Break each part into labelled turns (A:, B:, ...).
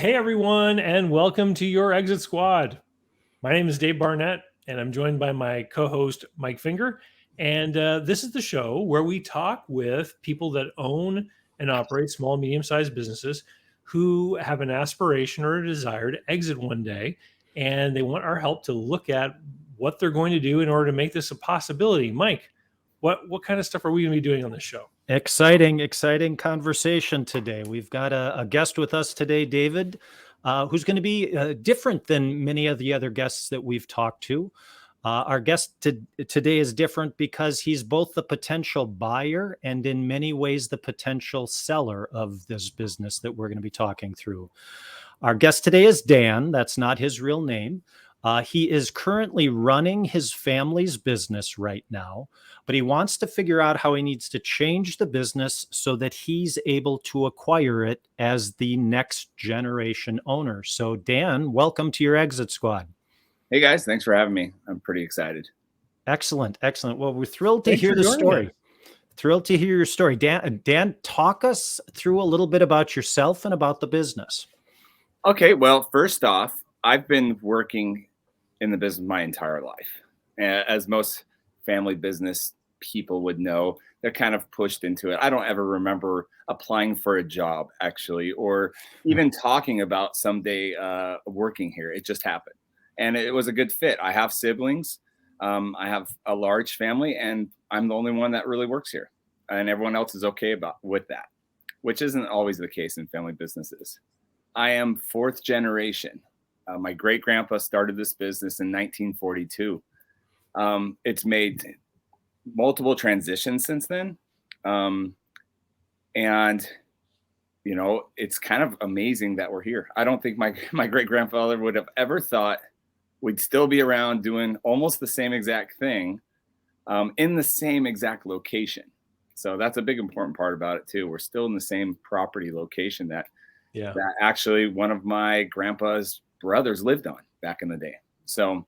A: Hey everyone, and welcome to your Exit Squad. My name is Dave Barnett, and I'm joined by my co-host Mike Finger. And this is the show where we talk with people that own and operate small, medium-sized businesses who have an aspiration or a desire to exit one day, and they want our help to look at what they're going to do in order to make this a possibility. Mike, what kind of stuff are we going to be doing on this show?
B: Exciting conversation today. We've got a guest with us today, David, who's going to be different than many of the other guests that we've talked to. Our guest today is different because he's both the potential buyer and in many ways the potential seller of this business that we're going to be talking through. Our guest today is Dan. That's not his real name. He is currently running his family's business right now, but he wants to figure out how he needs to change the business so that he's able to acquire it as the next generation owner. So, Dan, welcome to your Exit Squad.
C: Hey, guys. Thanks for having me. I'm pretty excited.
B: Excellent. Well, we're thrilled to hear the story. Thrilled to hear your story. Dan, talk us through a little bit about yourself and about the business.
C: Okay. Well, first off, I've been working in the business my entire life. As most family business people would know, they're kind of pushed into it. I don't ever remember applying for a job, actually, or even talking about someday working here. It just happened. And it was a good fit. I have siblings. I have a large family, and I'm the only one that really works here. And everyone else is okay with that, which isn't always the case in family businesses. I am fourth generation. My great-grandpa started this business in 1942. It's made multiple transitions since then. And, you know, it's kind of amazing that we're here. I don't think my great-grandfather would have ever thought we'd still be around doing almost the same exact thing in the same exact location. So that's a big important part about it, too. We're still in the same property location that actually one of my grandpa's brothers lived on back in the day. So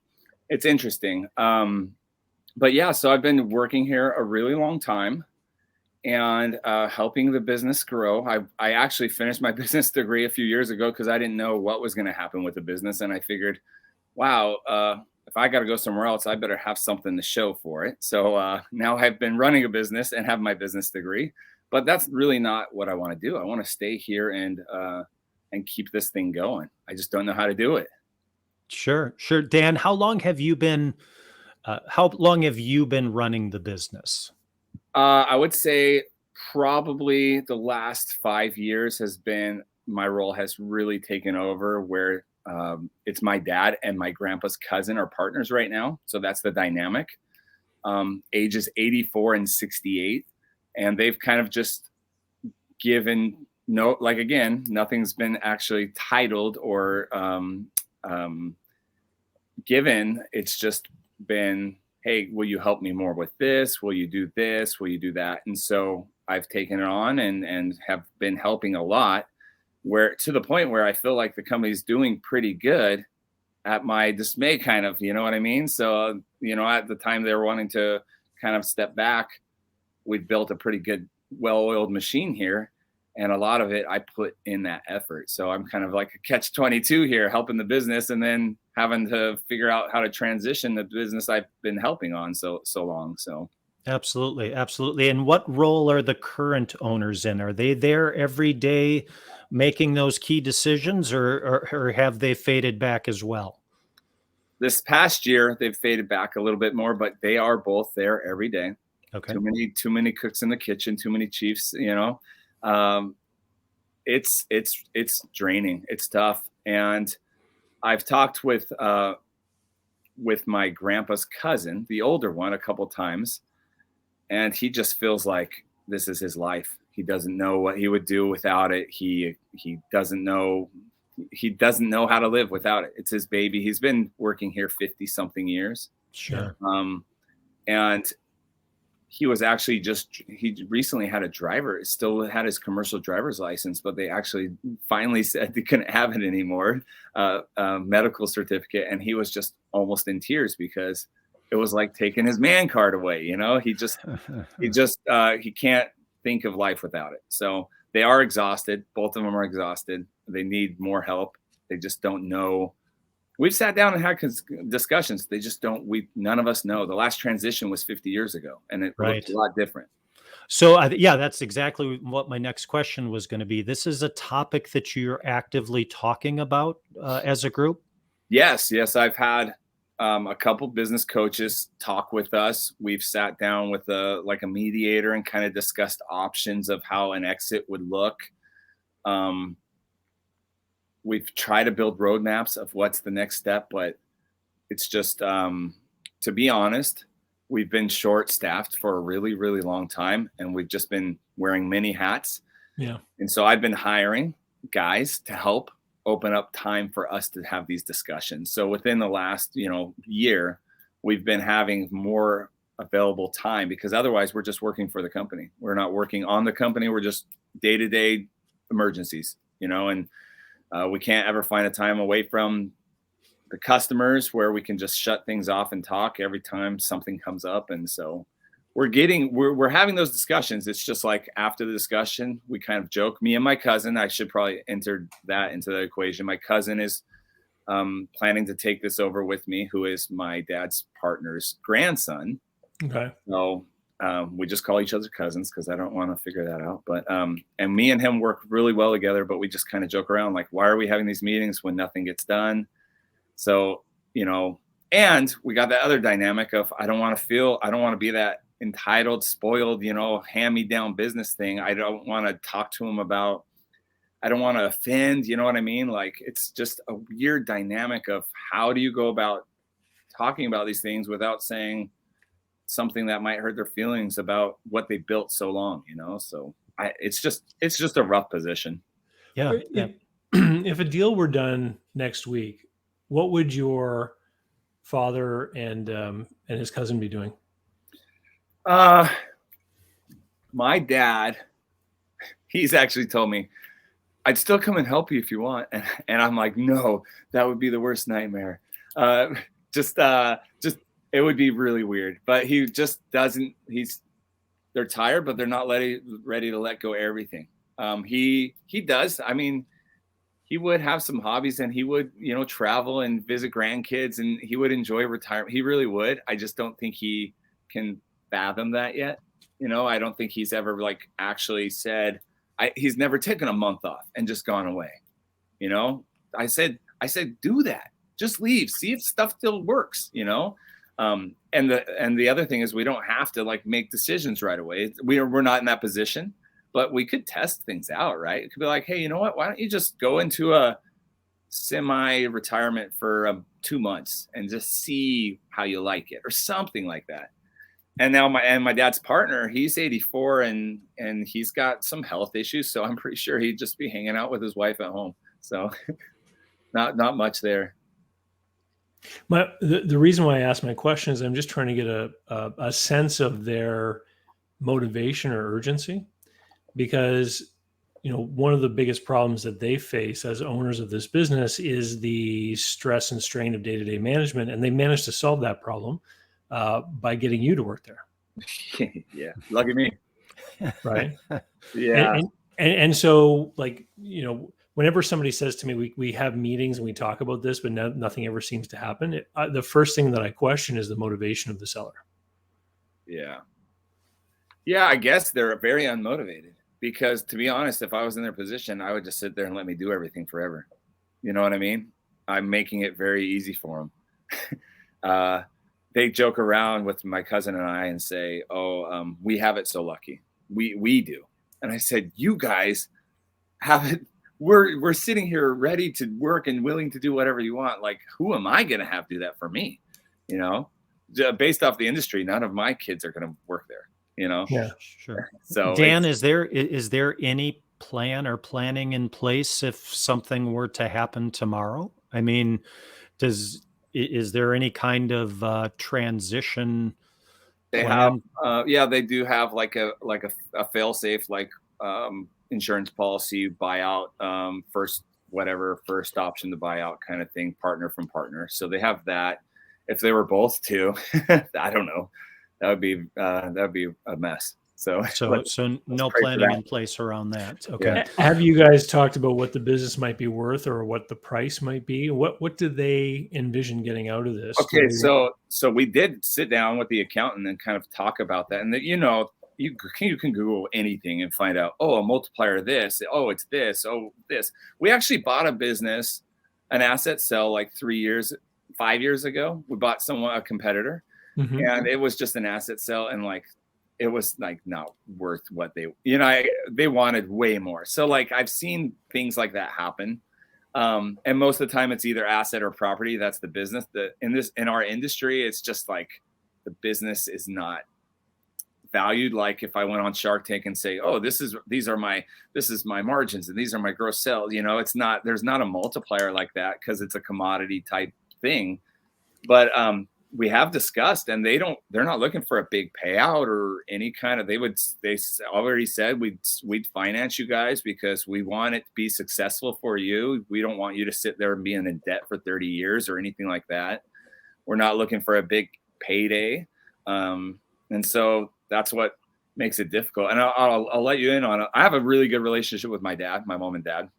C: it's interesting. But yeah, so I've been working here a really long time and helping the business grow. I actually finished my business degree a few years ago because I didn't know what was going to happen with the business. And I figured, wow, if I got to go somewhere else, I better have something to show for it. So now I've been running a business and have my business degree, but that's really not what I want to do. I want to stay here and keep this thing going. I just don't know how to do it.
B: Sure. Dan, how long have you been running the business?
C: I would say probably the last 5 years my role has really taken over, where it's my dad and my grandpa's cousin are partners right now. So that's the dynamic. Ages 84 and 68. And they've kind of just given nothing's been actually titled or given. It's just been, hey, will you help me more with this? Will you do this? Will you do that? And so I've taken it on and have been helping a lot, where to the point where I feel like the company's doing pretty good at my dismay, kind of, you know what I mean? So, at the time they were wanting to kind of step back, we'd built a pretty good, well-oiled machine here. And a lot of it I put in that effort. So I'm kind of like a catch-22 here, helping the business and then having to figure out how to transition the business I've been helping on so long. So
B: absolutely. And what role are the current owners in? Are they there every day making those key decisions, or have they faded back as well?
C: This past year, they've faded back a little bit more, but they are both there every day.
B: Okay.
C: Too many cooks in the kitchen, too many chiefs, it's draining. It's tough. And I've talked with my grandpa's cousin, the older one, a couple times, and he just feels like this is his life. He doesn't know what he would do without it. He doesn't know how to live without it. It's his baby. He's been working here 50 something years.
B: Sure.
C: And he was actually he recently had still had his commercial driver's license, but they actually finally said they couldn't have it anymore, medical certificate. And he was just almost in tears because it was like taking his man card away. He can't think of life without it. So they are exhausted. Both of them are exhausted. They need more help. They just don't know. We've sat down and had discussions. They just don't. None of us know. The last transition was 50 years ago, and it looked a lot different.
B: So yeah, that's exactly what my next question was going to be. This is a topic that you're actively talking about as a group.
C: Yes. I've had a couple business coaches talk with us. We've sat down with a mediator and kind of discussed options of how an exit would look. We've tried to build roadmaps of what's the next step, but it's just, to be honest, we've been short-staffed for a really, really long time, and we've just been wearing many hats.
A: Yeah.
C: And so I've been hiring guys to help open up time for us to have these discussions. So within the last, year, we've been having more available time, because otherwise we're just working for the company. We're not working on the company. We're just day-to-day emergencies, and we can't ever find a time away from the customers where we can just shut things off and talk every time something comes up. And so we're having those discussions. It's just like after the discussion, we kind of joke, me and my cousin, I should probably enter that into the equation. My cousin is planning to take this over with me, who is my dad's partner's grandson.
A: Okay.
C: So we just call each other cousins because I don't want to figure that out. But and me and him work really well together, but we just kind of joke around like, why are we having these meetings when nothing gets done? So, and we got that other dynamic of I don't want to be that entitled, spoiled, hand-me-down business thing. I don't want to talk to him about, I don't want to offend, you know what I mean? Like, it's just a weird dynamic of how do you go about talking about these things without saying something that might hurt their feelings about what they built so long, So it's just a rough position.
B: Yeah.
A: If a deal were done next week, what would your father and his cousin be doing?
C: My dad, he's actually told me, I'd still come and help you if you want. And I'm like, no, that would be the worst nightmare. Just it would be really weird, but he just doesn't, they're tired, but they're not ready to let go of everything. He does. I mean, he would have some hobbies and he would, travel and visit grandkids, and he would enjoy retirement. He really would. I just don't think he can fathom that yet. I don't think he's ever actually said, he's never taken a month off and just gone away. I said, do that. Just leave, see if stuff still works, and the other thing is we don't have to make decisions right away. We're not in that position. But we could test things out, right? It could be like, hey, you know what? Why don't you just go into a semi-retirement for 2 months and just see how you like it, or something like that. And now my dad's partner, he's 84 and he's got some health issues, so I'm pretty sure he'd just be hanging out with his wife at home. So not much there.
A: The reason why I asked my question is I'm just trying to get a sense of their motivation or urgency. Because, one of the biggest problems that they face as owners of this business is the stress and strain of day-to-day management. And they managed to solve that problem by getting you to work there.
C: Yeah. Lucky me.
A: Right.
C: Yeah.
A: And so whenever somebody says to me, we have meetings and we talk about this, but nothing ever seems to happen. The first thing that I question is the motivation of the seller.
C: Yeah. Yeah. I guess they're very unmotivated. Because to be honest, if I was in their position, I would just sit there and let me do everything forever. You know what I mean? I'm making it very easy for them. They joke around with my cousin and I and say, we have it so lucky. We do. And I said, you guys have it. We're sitting here ready to work and willing to do whatever you want. Like, who am I going to have to do that for me? Based off the industry, none of my kids are going to work there.
B: Yeah, sure.
C: So
B: Dan, is there any plan or planning in place if something were to happen tomorrow? I mean, is there any kind of transition?
C: They
B: plan?
C: Have, they do have a fail safe, insurance policy buyout, first option to buy out kind of thing, partner from partner. So they have that. If they were both too, I don't know. That would be a mess. So
B: So no
C: pray for
B: planning
C: that.
B: in place around that. Okay.
A: Have you guys talked about what the business might be worth or what the price might be? What do they envision getting out of this? Do
C: Okay,
A: they want-
C: so we did sit down with the accountant and kind of talk about that, and that you can Google anything and find out. Oh, a multiplier of this. Oh, it's this. Oh, this. We actually bought a business, an asset sell like 5 years ago. We bought a competitor,
A: Mhm.
C: and it was just an asset sell, and like it was like not worth what they wanted way more. So like I've seen things like that happen. And most of the time it's either asset or property. That's the business. In our industry, it's just like the business is not valued. Like if I went on Shark Tank and say, oh, this is my margins and these are my gross sales, there's not a multiplier like that because it's a commodity type thing. But we have discussed, and they're not looking for a big payout or any kind of, they already said we'd finance you guys because we want it to be successful for you. We don't want you to sit there and be in debt for 30 years or anything like that. We're not looking for a big payday. And so that's what makes it difficult. And I'll let you in on it. I have a really good relationship with my mom and dad.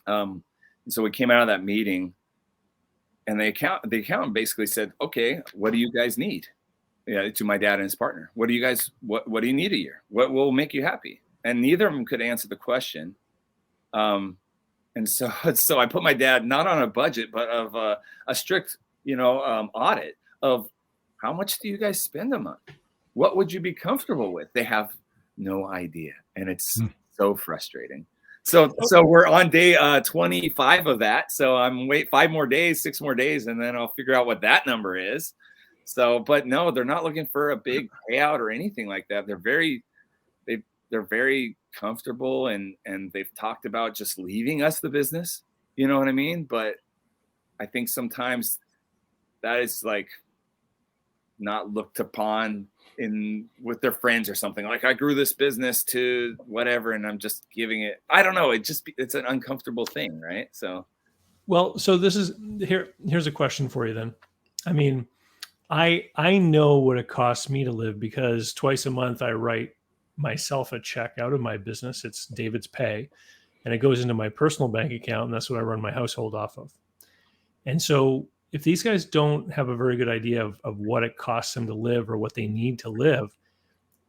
C: And so we came out of that meeting, and the accountant basically said, okay, what do you guys need? Yeah, to my dad and his partner. What do you need a year? What will make you happy? And neither of them could answer the question. And so I put my dad not on a budget, but of a strict, audit of how much do you guys spend a month? What would you be comfortable with? They have no idea. And it's so frustrating. So we're on day 25 of that. So I'm wait 6 more days, and then I'll figure out what that number is. So, but no, they're not looking for a big payout or anything like that. They're very comfortable, and they've talked about just leaving us the business. You know what I mean? But I think sometimes that is like not looked upon with their friends or something. Like, I grew this business to whatever, and I'm just giving it, I don't know. It's an uncomfortable thing. Right. So,
A: Well, so here's a question for you then. I mean, I know what it costs me to live because twice a month I write myself a check out of my business. It's David's Pay, and it goes into my personal bank account, and that's what I run my household off of. And so if these guys don't have a very good idea of what it costs them to live or what they need to live,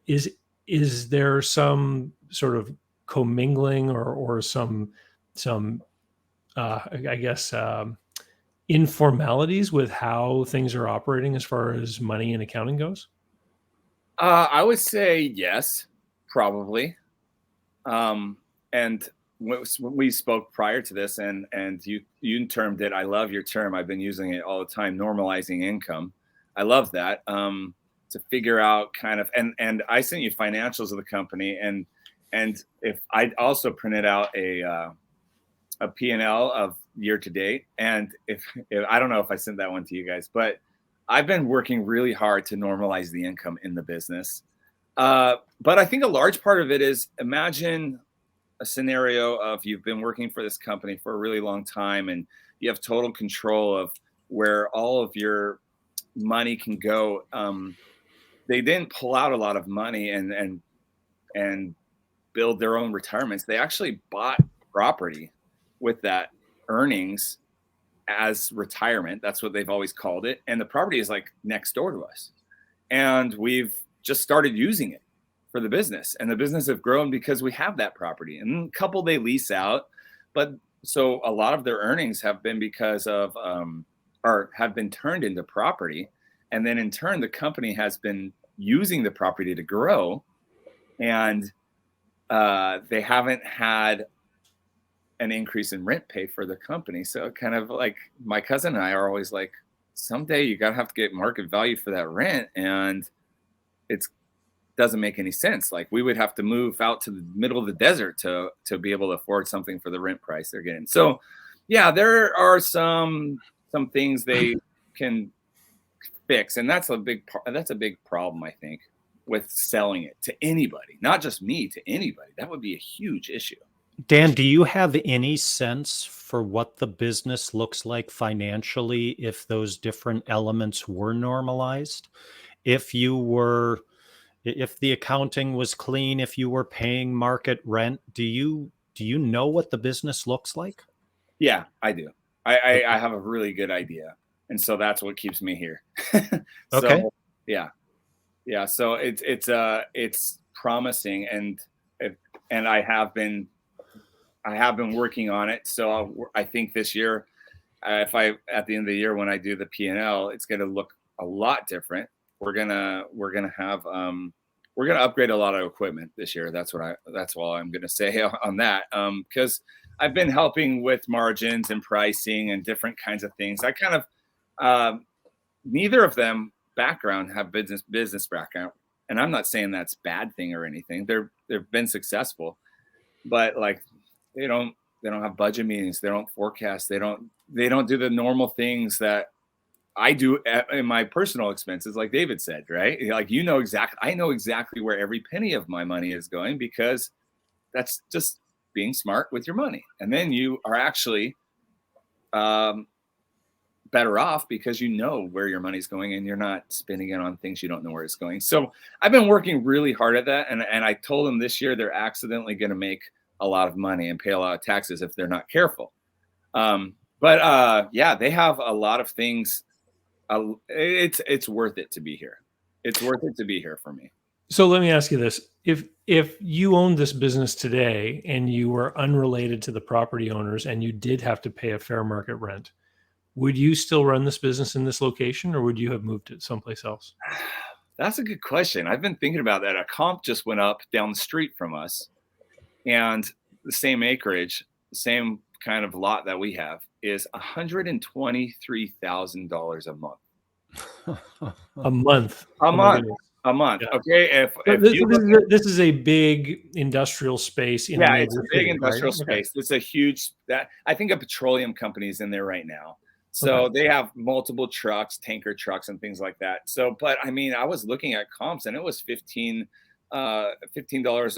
A: is there some sort of commingling or some I guess informalities with how things are operating as far as money and accounting goes?
C: I would say yes, probably. And when we spoke prior to this, and you termed it, I love your term. I've been using it all the time, normalizing income. I love that. To figure out kind of, and I sent you financials of the company, and if I also printed out a P&L of year to date, and if I don't know if I sent that one to you guys, but I've been working really hard to normalize the income in the business. But I think a large part of it is, imagine a scenario of you've been working for this company for a really long time, and you have total control of where all of your money can go. They didn't pull out a lot of money and build their own retirements. They actually bought property with that earnings as retirement. That's what they've always called it. And the property is like next door to us. And we've just started using it for the business. And the business have grown because we have that property. And a couple they lease out. But so a lot of their earnings have been because of, or have been turned into property. And then in turn, the company has been using the property to grow. And they haven't had an increase in rent pay for the company. So kind of like my cousin and I are always like, someday you gotta have to get market value for that rent. And it doesn't make any sense. Like, we would have to move out to the middle of the desert to be able to afford something for the rent price they're getting. So yeah, there are some things they can fix. And that's a big problem, I think, with selling it to anybody, not just me, to anybody. That would be a huge issue.
B: Dan, do you have any sense for what the business looks like financially if those different elements were normalized? If you were, If the accounting was clean, if you were paying market rent, do you know what the business looks like?
C: Yeah, I do. I have a really good idea, and so that's what keeps me here.
B: Okay.
C: So yeah, yeah. So it's promising, and I have been working on it. So I think this year, if I at the end of the year when I do the P&L, it's going to look a lot different. We're gonna have we're gonna upgrade a lot of equipment this year. That's all I'm gonna say on that. Because I've been helping with margins and pricing and different kinds of things. I kind of neither of them background have business background, and I'm not saying that's bad thing or anything. They've been successful, but like they don't have budget meetings. They don't forecast. They don't do the normal things that I do in my personal expenses, like David said, right? Like, I know exactly where every penny of my money is going, because that's just being smart with your money. And then you are actually better off because you know where your money's going and you're not spending it on things you don't know where it's going. So I've been working really hard at that. And I told them this year they're accidentally going to make a lot of money and pay a lot of taxes if they're not careful. But yeah, they have a lot of things. It's worth it to be here. It's worth it to be here for me.
A: So let me ask you this. If you owned this business today and you were unrelated to the property owners and you did have to pay a fair market rent, would you still run this business in this location, or would you have moved it someplace else?
C: That's a good question. I've been thinking about that. A comp just went up down the street from us, and the same acreage, the same kind of lot that we have is $123,000 a month.
A: A month.
C: A month. A month.
A: Yeah.
C: Okay.
A: This is a big industrial space.
C: Yeah, it's a big industrial space. It's a huge I think a petroleum company is in there right now. So they have multiple trucks, tanker trucks, and things like that. So, but I mean, I was looking at comps and it was $15 a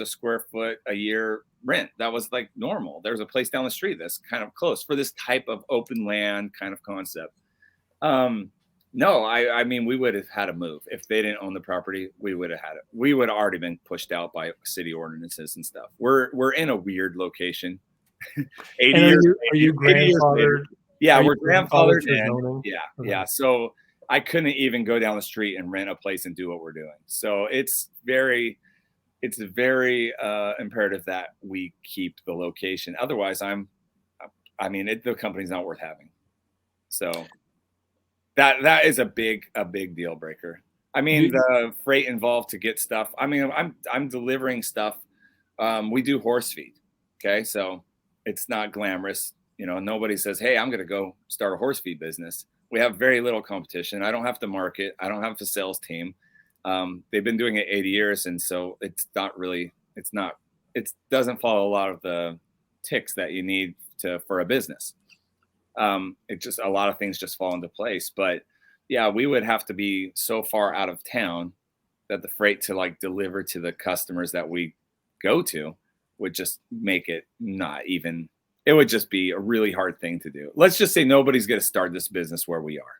C: square foot a year rent. That was like normal. There's a place down the street that's kind of close for this type of open land kind of concept. No, I mean, we would have had to move if they didn't own the property. We would have had it. We would have already been pushed out by city ordinances and stuff. We're in a weird location. 80 years.
A: Are you grandfathered?
C: Yeah, we're grandfathered in. Yeah,
A: Okay.
C: yeah. So I couldn't even go down the street and rent a place and do what we're doing. So it's very imperative that we keep the location. Otherwise, the company's not worth having. So that is a big deal breaker. I mean, the freight involved to get stuff. I mean, I'm delivering stuff. We do horse feed. Okay, so it's not glamorous. You know, nobody says, "Hey, I'm going to go start a horse feed business." We have very little competition. I don't have to market. I don't have a sales team. They've been doing it 80 years, and so it doesn't follow a lot of the ticks that you need for a business. It just, a lot of things just fall into place. But yeah, we would have to be so far out of town that the freight to like deliver to the customers that we go to would just make it not even. It would just be a really hard thing to do. Let's just say nobody's going to start this business where we are.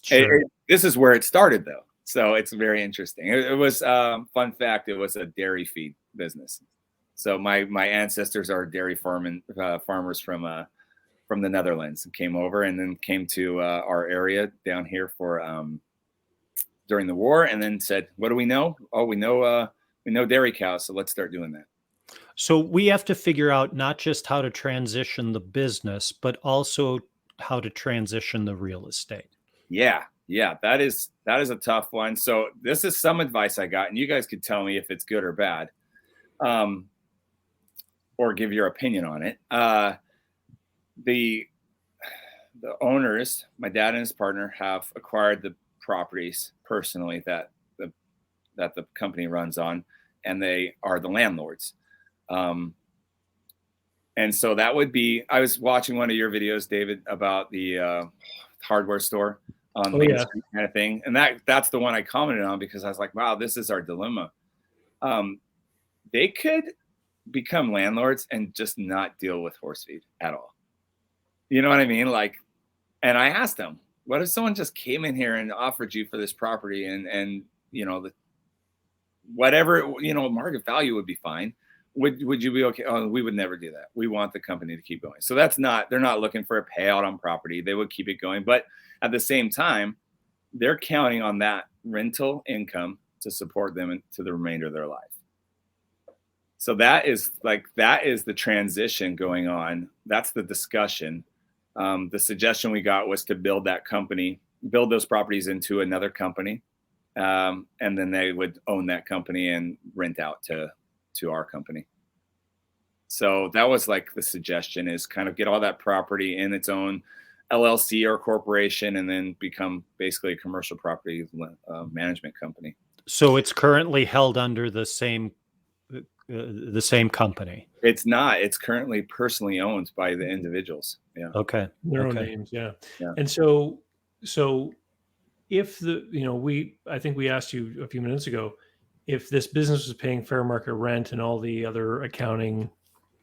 B: Sure.
C: This is where it started, though. So it's very interesting. It was fun fact. It was a dairy feed business. So my ancestors are dairy farmers from the Netherlands, and came over and then came to our area down here for during the war, and then said, "What do we know? Oh, we know dairy cows. So let's start doing that."
B: So we have to figure out not just how to transition the business, but also how to transition the real estate.
C: Yeah, that is a tough one. So this is some advice I got, and you guys could tell me if it's good or bad, or give your opinion on it. The owners, my dad and his partner, have acquired the properties personally that the company runs on, and they are the landlords. And so that would be, I was watching one of your videos, David, about the hardware store on Main Street kind of thing. And that's the one I commented on, because I was like, wow, this is our dilemma. They could become landlords and just not deal with horse feed at all. You know what I mean? Like, and I asked them, what if someone just came in here and offered you for this property and you know, whatever, market value would be fine. Would you be okay? Oh, we would never do that. We want the company to keep going. So they're not looking for a payout on property. They would keep it going. But at the same time, they're counting on that rental income to support them into the remainder of their life. So that is the transition going on. That's the discussion. The suggestion we got was to build those properties into another company. And then they would own that company and rent out to our company. So that was like the suggestion, is kind of get all that property in its own LLC or corporation, and then become basically a commercial property management company.
B: So it's currently held under the same company.
C: It's not. It's currently personally owned by the individuals. Yeah.
B: Okay.
A: Their own names. Yeah. And so if I think we asked you a few minutes ago, if this business was paying fair market rent and all the other accounting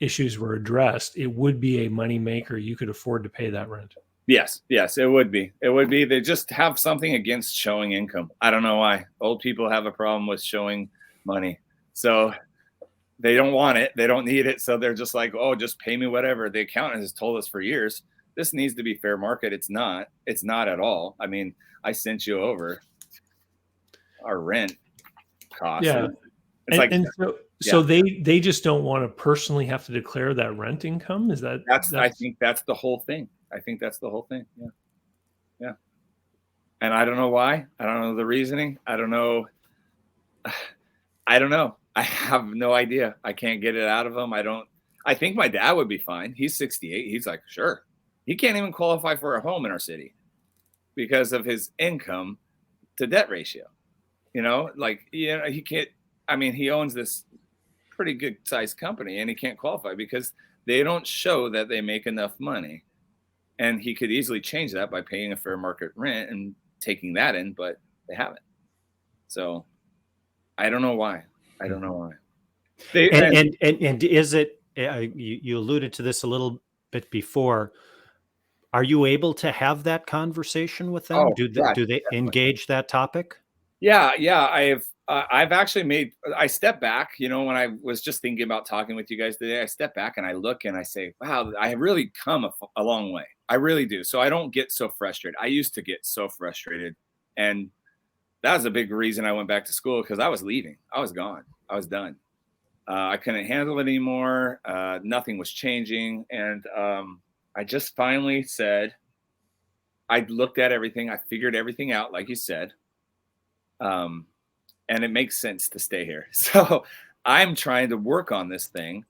A: issues were addressed, it would be a money maker. You could afford to pay that rent.
C: Yes, it would be. They just have something against showing income. I don't know why. Old people have a problem with showing money. So they don't want it. They don't need it. So they're just like, oh, just pay me whatever. The accountant has told us for years, this needs to be fair market. It's not. It's not at all. I mean, I sent you over our rent costs.
A: Yeah. So they just don't want to personally have to declare that rent income. Is that?
C: I think that's the whole thing. Yeah. And I don't know why. I don't know the reasoning. I don't know. I have no idea. I can't get it out of them. I think my dad would be fine. He's 68. He's like, sure. He can't even qualify for a home in our city because of his income to debt ratio. He can't. I mean, he owns this pretty good sized company and he can't qualify because they don't show that they make enough money. And he could easily change that by paying a fair market rent and taking that in, but they haven't. So I don't know why. And
B: is it, you alluded to this a little bit before, are you able to have that conversation with them? Do they definitely engage that topic?
C: Yeah. I've actually I step back, when I was just thinking about talking with you guys today, I step back and I look and I say, wow, I have really come a long way. I really do. So I don't get so frustrated. I used to get so frustrated. And that was a big reason I went back to school, because I was leaving. I was gone. I was done. I couldn't handle it anymore. Nothing was changing. And I just finally said, I looked at everything. I figured everything out, like you said. And it makes sense to stay here. So I'm trying to work on this thing.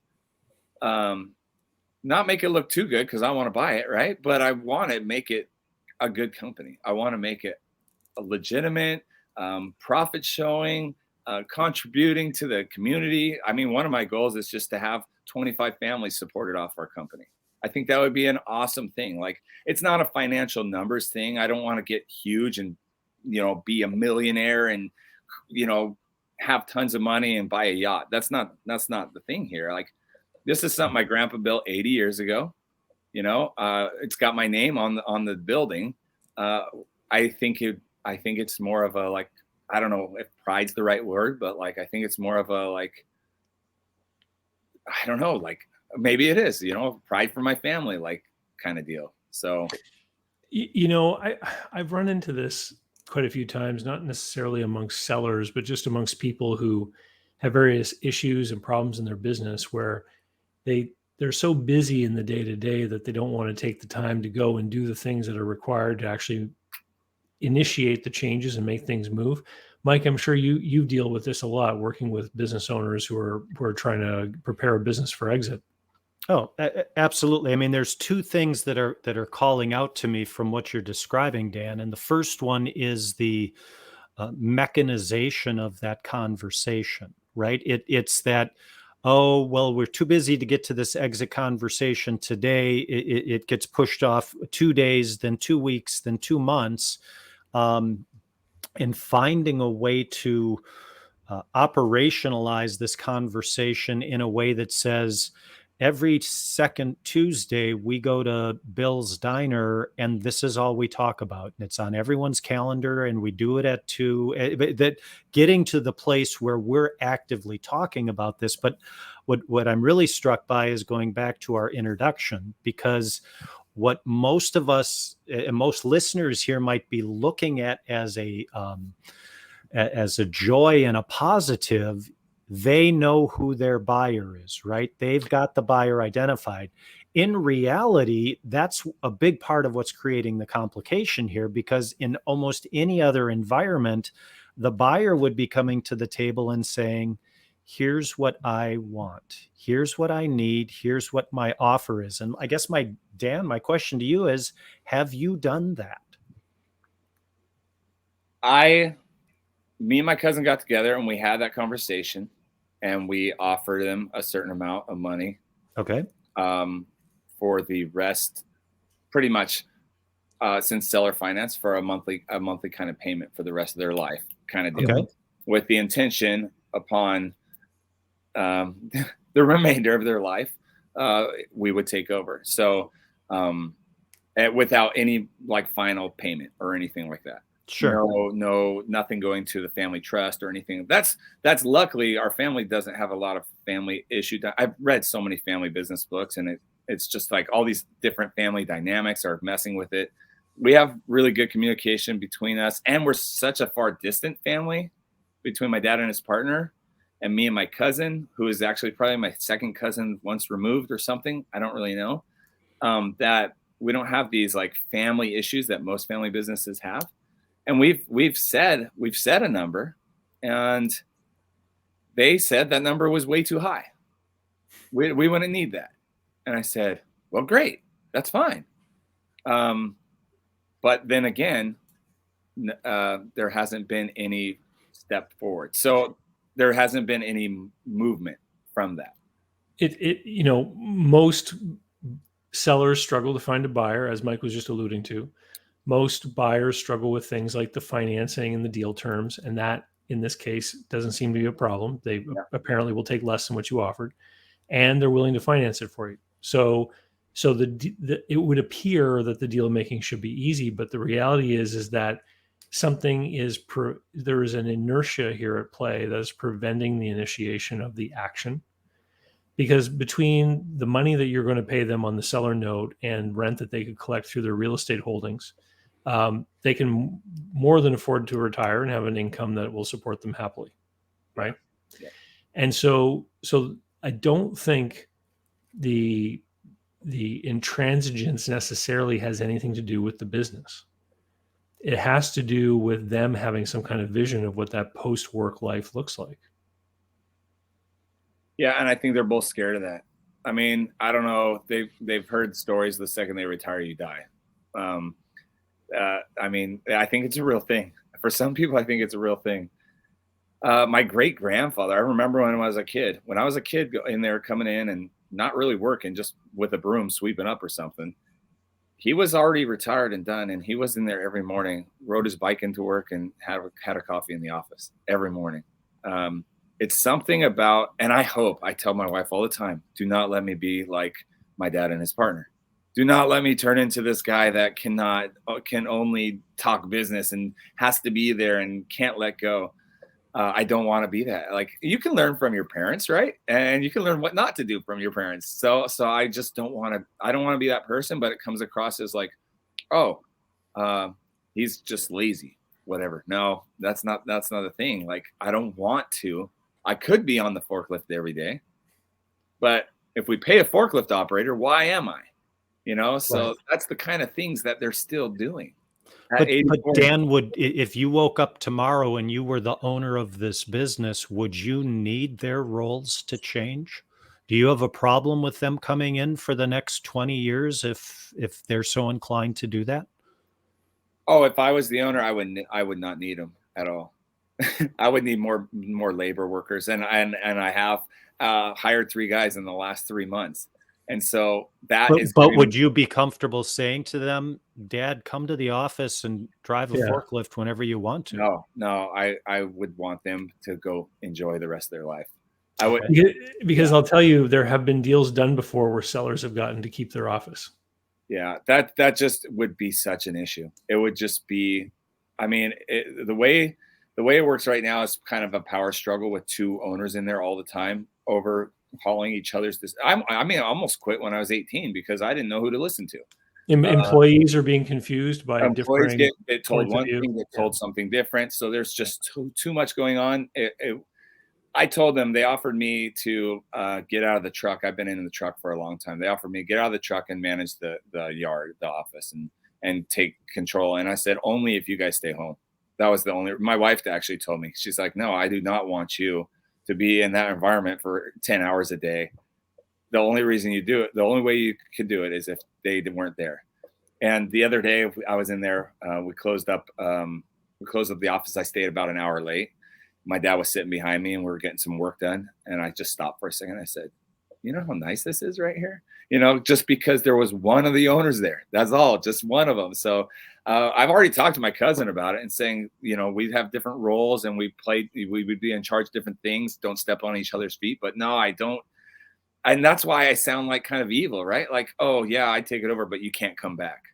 C: Not make it look too good, because I want to buy it, right? But I want to make it a good company. I want to make it a legitimate, profit showing, contributing to the community. I mean, one of my goals is just to have 25 families supported off our company. I think that would be an awesome thing. Like, it's not a financial numbers thing. I don't want to get huge and, be a millionaire and, have tons of money and buy a yacht. That's not the thing here. Like, this is something my grandpa built 80 years ago. It's got my name on the building. I think it's more of a, like, I don't know if pride's the right word, but like, I think it's more of a, like, I don't know, like, maybe it is, pride for my family, like, kind of deal. So,
A: I've run into this quite a few times, not necessarily amongst sellers, but just amongst people who have various issues and problems in their business, where they're so busy in the day-to-day that they don't want to take the time to go and do the things that are required to actually initiate the changes and make things move. Mike, I'm sure you deal with this a lot, working with business owners who are trying to prepare a business for exit.
B: Oh, absolutely. I mean, there's two things that are calling out to me from what you're describing, Dan. And the first one is the mechanization of that conversation, right? It's that, oh, well, we're too busy to get to this exit conversation today. It gets pushed off 2 days, then 2 weeks, then 2 months. And finding a way to operationalize this conversation in a way that says, every second Tuesday, we go to Bill's Diner, and this is all we talk about. And it's on everyone's calendar, and we do it at 2. That getting to the place where we're actively talking about this. But what I'm really struck by is going back to our introduction, because what most of us and most listeners here might be looking at as a joy and a positive, they know who their buyer is, right? They've got the buyer identified. In reality, that's a big part of what's creating the complication here, because in almost any other environment, the buyer would be coming to the table and saying, here's what I want, here's what I need, here's what my offer is. And I guess my question to you is, have you done that?
C: Me and my cousin got together and we had that conversation, and we offered him a certain amount of money.
B: Okay.
C: For the rest, pretty much, since seller finance, for a monthly kind of payment for the rest of their life, kind of deal,
B: Okay.
C: with the intention upon the remainder of their life, we would take over. So, without any like final payment or anything like that.
B: Sure.
C: No, nothing going to the family trust or anything. That's luckily our family doesn't have a lot of family issues. I've read so many family business books, and it's just like all these different family dynamics are messing with it. We have really good communication between us, and we're such a far distant family between my dad and his partner, and me and my cousin, who is actually probably my second cousin once removed or something. I don't really know. That we don't have these like family issues that most family businesses have. And we've said a number, and they said that number was way too high. We wouldn't need that. And I said, well, great, that's fine. But then again, there hasn't been any step forward. So there hasn't been any movement from that.
A: Most sellers struggle to find a buyer, as Mike was just alluding to. Most buyers struggle with things like the financing and the deal terms, and that in this case doesn't seem to be a problem. They apparently will take less than what you offered, and they're willing to finance it for you. So it would appear that the deal making should be easy, but the reality is that there is an inertia here at play that is preventing the initiation of the action. Because between the money that you're going to pay them on the seller note and rent that they could collect through their real estate holdings, they can more than afford to retire and have an income that will support them happily, right?
C: Yeah.
A: And so I don't think the intransigence necessarily has anything to do with the business. It has to do with them having some kind of vision of what that post-work life looks like.
C: Yeah, and I think they're both scared of that. I mean, I don't know. They've heard stories the second they retire, you die. I mean, I think it's a real thing. For some people, I think it's a real thing. My great grandfather, I remember when I was a kid in there coming in and not really working, just with a broom sweeping up or something. He was already retired and done, and he was in there every morning, rode his bike into work, and had a coffee in the office every morning. It's something about, and I tell my wife all the time, do not let me be like my dad and his partner. Do not let me turn into this guy that can only talk business and has to be there and can't let go. I don't want to be that. Like, you can learn from your parents, right? And you can learn what not to do from your parents. So I just don't want to be that person, but it comes across as like, he's just lazy, whatever. No, that's not a thing. Like, I don't want to. I could be on the forklift every day, but if we pay a forklift operator, why am I? So right. That's the kind of things that they're still doing.
B: But Dan, if you woke up tomorrow and you were the owner of this business, would you need their roles to change? Do you have a problem with them coming in for the next 20 years if they're so inclined to do that?
C: Oh, if I was the owner, I would not need them at all. I would need more labor workers, and I have hired 3 guys in the last 3 months, and so But
B: would you be comfortable saying to them, "Dad, come to the office and drive a forklift whenever you want to"?
C: No, I would want them to go enjoy the rest of their life. I would.
A: Because I'll tell you, there have been deals done before where sellers have gotten to keep their office.
C: Yeah, that just would be such an issue. It would just be, I mean, the way it works right now is kind of a power struggle with two owners in there all the time overhauling each other's. I almost quit when I was 18 because I didn't know who to listen to.
A: Employees are being confused by
C: Employees
A: differing
C: get told
A: points of
C: one
A: view.
C: thing, get told something different. So there's just too much going on. I told them, they offered me to get out of the truck. I've been in the truck for a long time. They offered me to get out of the truck and manage the yard, the office, and take control. And I said, only if you guys stay home. That was the only. My wife actually told me, she's like, no, I do not want you to be in that environment for 10 hours a day. The only reason you do it, the only way you could do it is if they weren't there. And the other day I was in there, we closed up the office. I stayed about an hour late. My dad was sitting behind me and we were getting some work done. And I just stopped for a second. I said, you know how nice this is right here? You know, just because there was one of the owners there. That's all, just one of them. So I've already talked to my cousin about it and saying, you know, we'd have different roles and we would be in charge of different things. Don't step on each other's feet. But no, I don't. And that's why I sound like kind of evil, right? Like, oh yeah, I take it over, but you can't come back.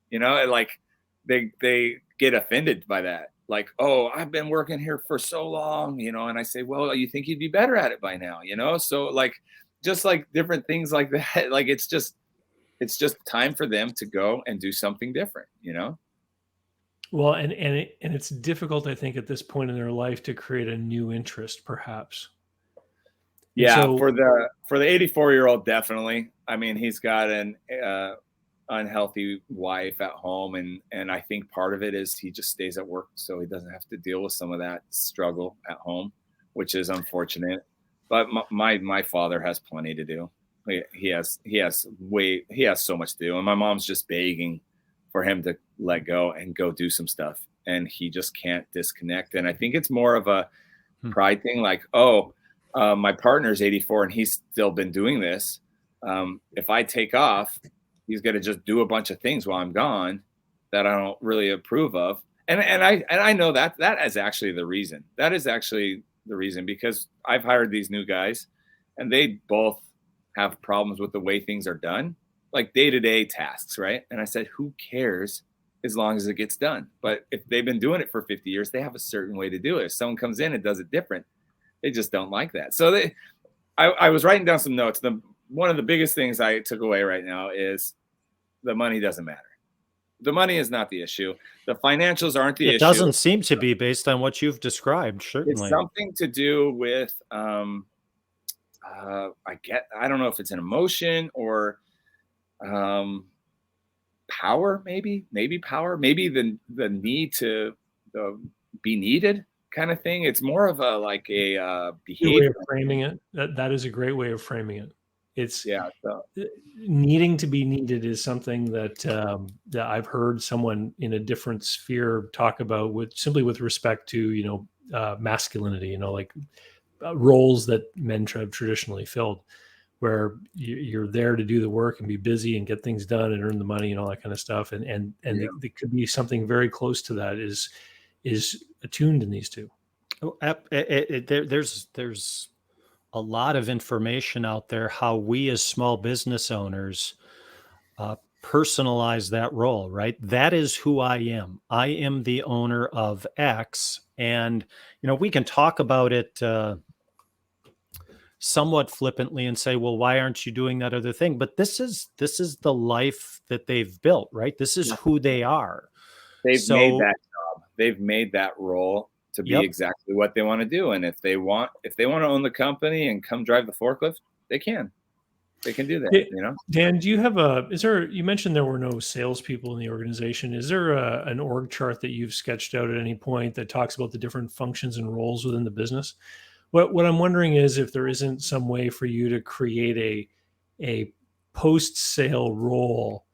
C: You know, like they get offended by that. Like, oh, I've been working here for so long, you know, and I say, well, you think you'd be better at it by now, you know? So like, just like different things like that. Like, it's just time for them to go and do something different, you know?
A: Well, and it's difficult, I think, at this point in their life to create a new interest, perhaps.
C: Yeah.
A: So,
C: for the 84-year-old, definitely. I mean, he's got an unhealthy wife at home. And I think part of it is he just stays at work so he doesn't have to deal with some of that struggle at home, which is unfortunate. But my father has plenty to do. He has so much to do. And my mom's just begging for him to let go and go do some stuff. And he just can't disconnect. And I think it's more of a pride thing. Like, my partner's 84 and he's still been doing this. If I take off, he's going to just do a bunch of things while I'm gone that I don't really approve of. And I know that is actually the reason. That is actually the reason, because I've hired these new guys and they both have problems with the way things are done, like day-to-day tasks, right? And I said, who cares as long as it gets done? But if they've been doing it for 50 years, they have a certain way to do it. If someone comes in and does it different, they just don't like that. So I was writing down some notes. One of the biggest things I took away right now is the money doesn't matter. The money is not the issue. The financials aren't the issue.
B: It doesn't seem to be, based on what you've described. Certainly,
C: it's something to do with I don't know if it's an emotion or power, maybe power, maybe the need to be needed kind of thing. It's more of a behavior
A: way of framing it. That is a great way of framing it. It's
C: So
A: needing to be needed is something that I've heard someone in a different sphere talk about with respect to, masculinity, like roles that men have traditionally filled, where you're there to do the work and be busy and get things done and earn the money and all that kind of stuff. And it could be something very close to that is attuned in these two.
B: There's a lot of information out there how we as small business owners personalize that role, right? That is who I am. I am the owner of X. And, we can talk about it somewhat flippantly and say, well, why aren't you doing that other thing? But this is the life that they've built, right? This is who they are.
C: They've made that job. They've made that role to be exactly what they want to do. And if they want to own the company and come drive the forklift, they can do that.
A: Dan, do you have you mentioned there were no salespeople in the organization. Is there an org chart that you've sketched out at any point that talks about the different functions and roles within the business? What I'm wondering is if there isn't some way for you to create a post-sale role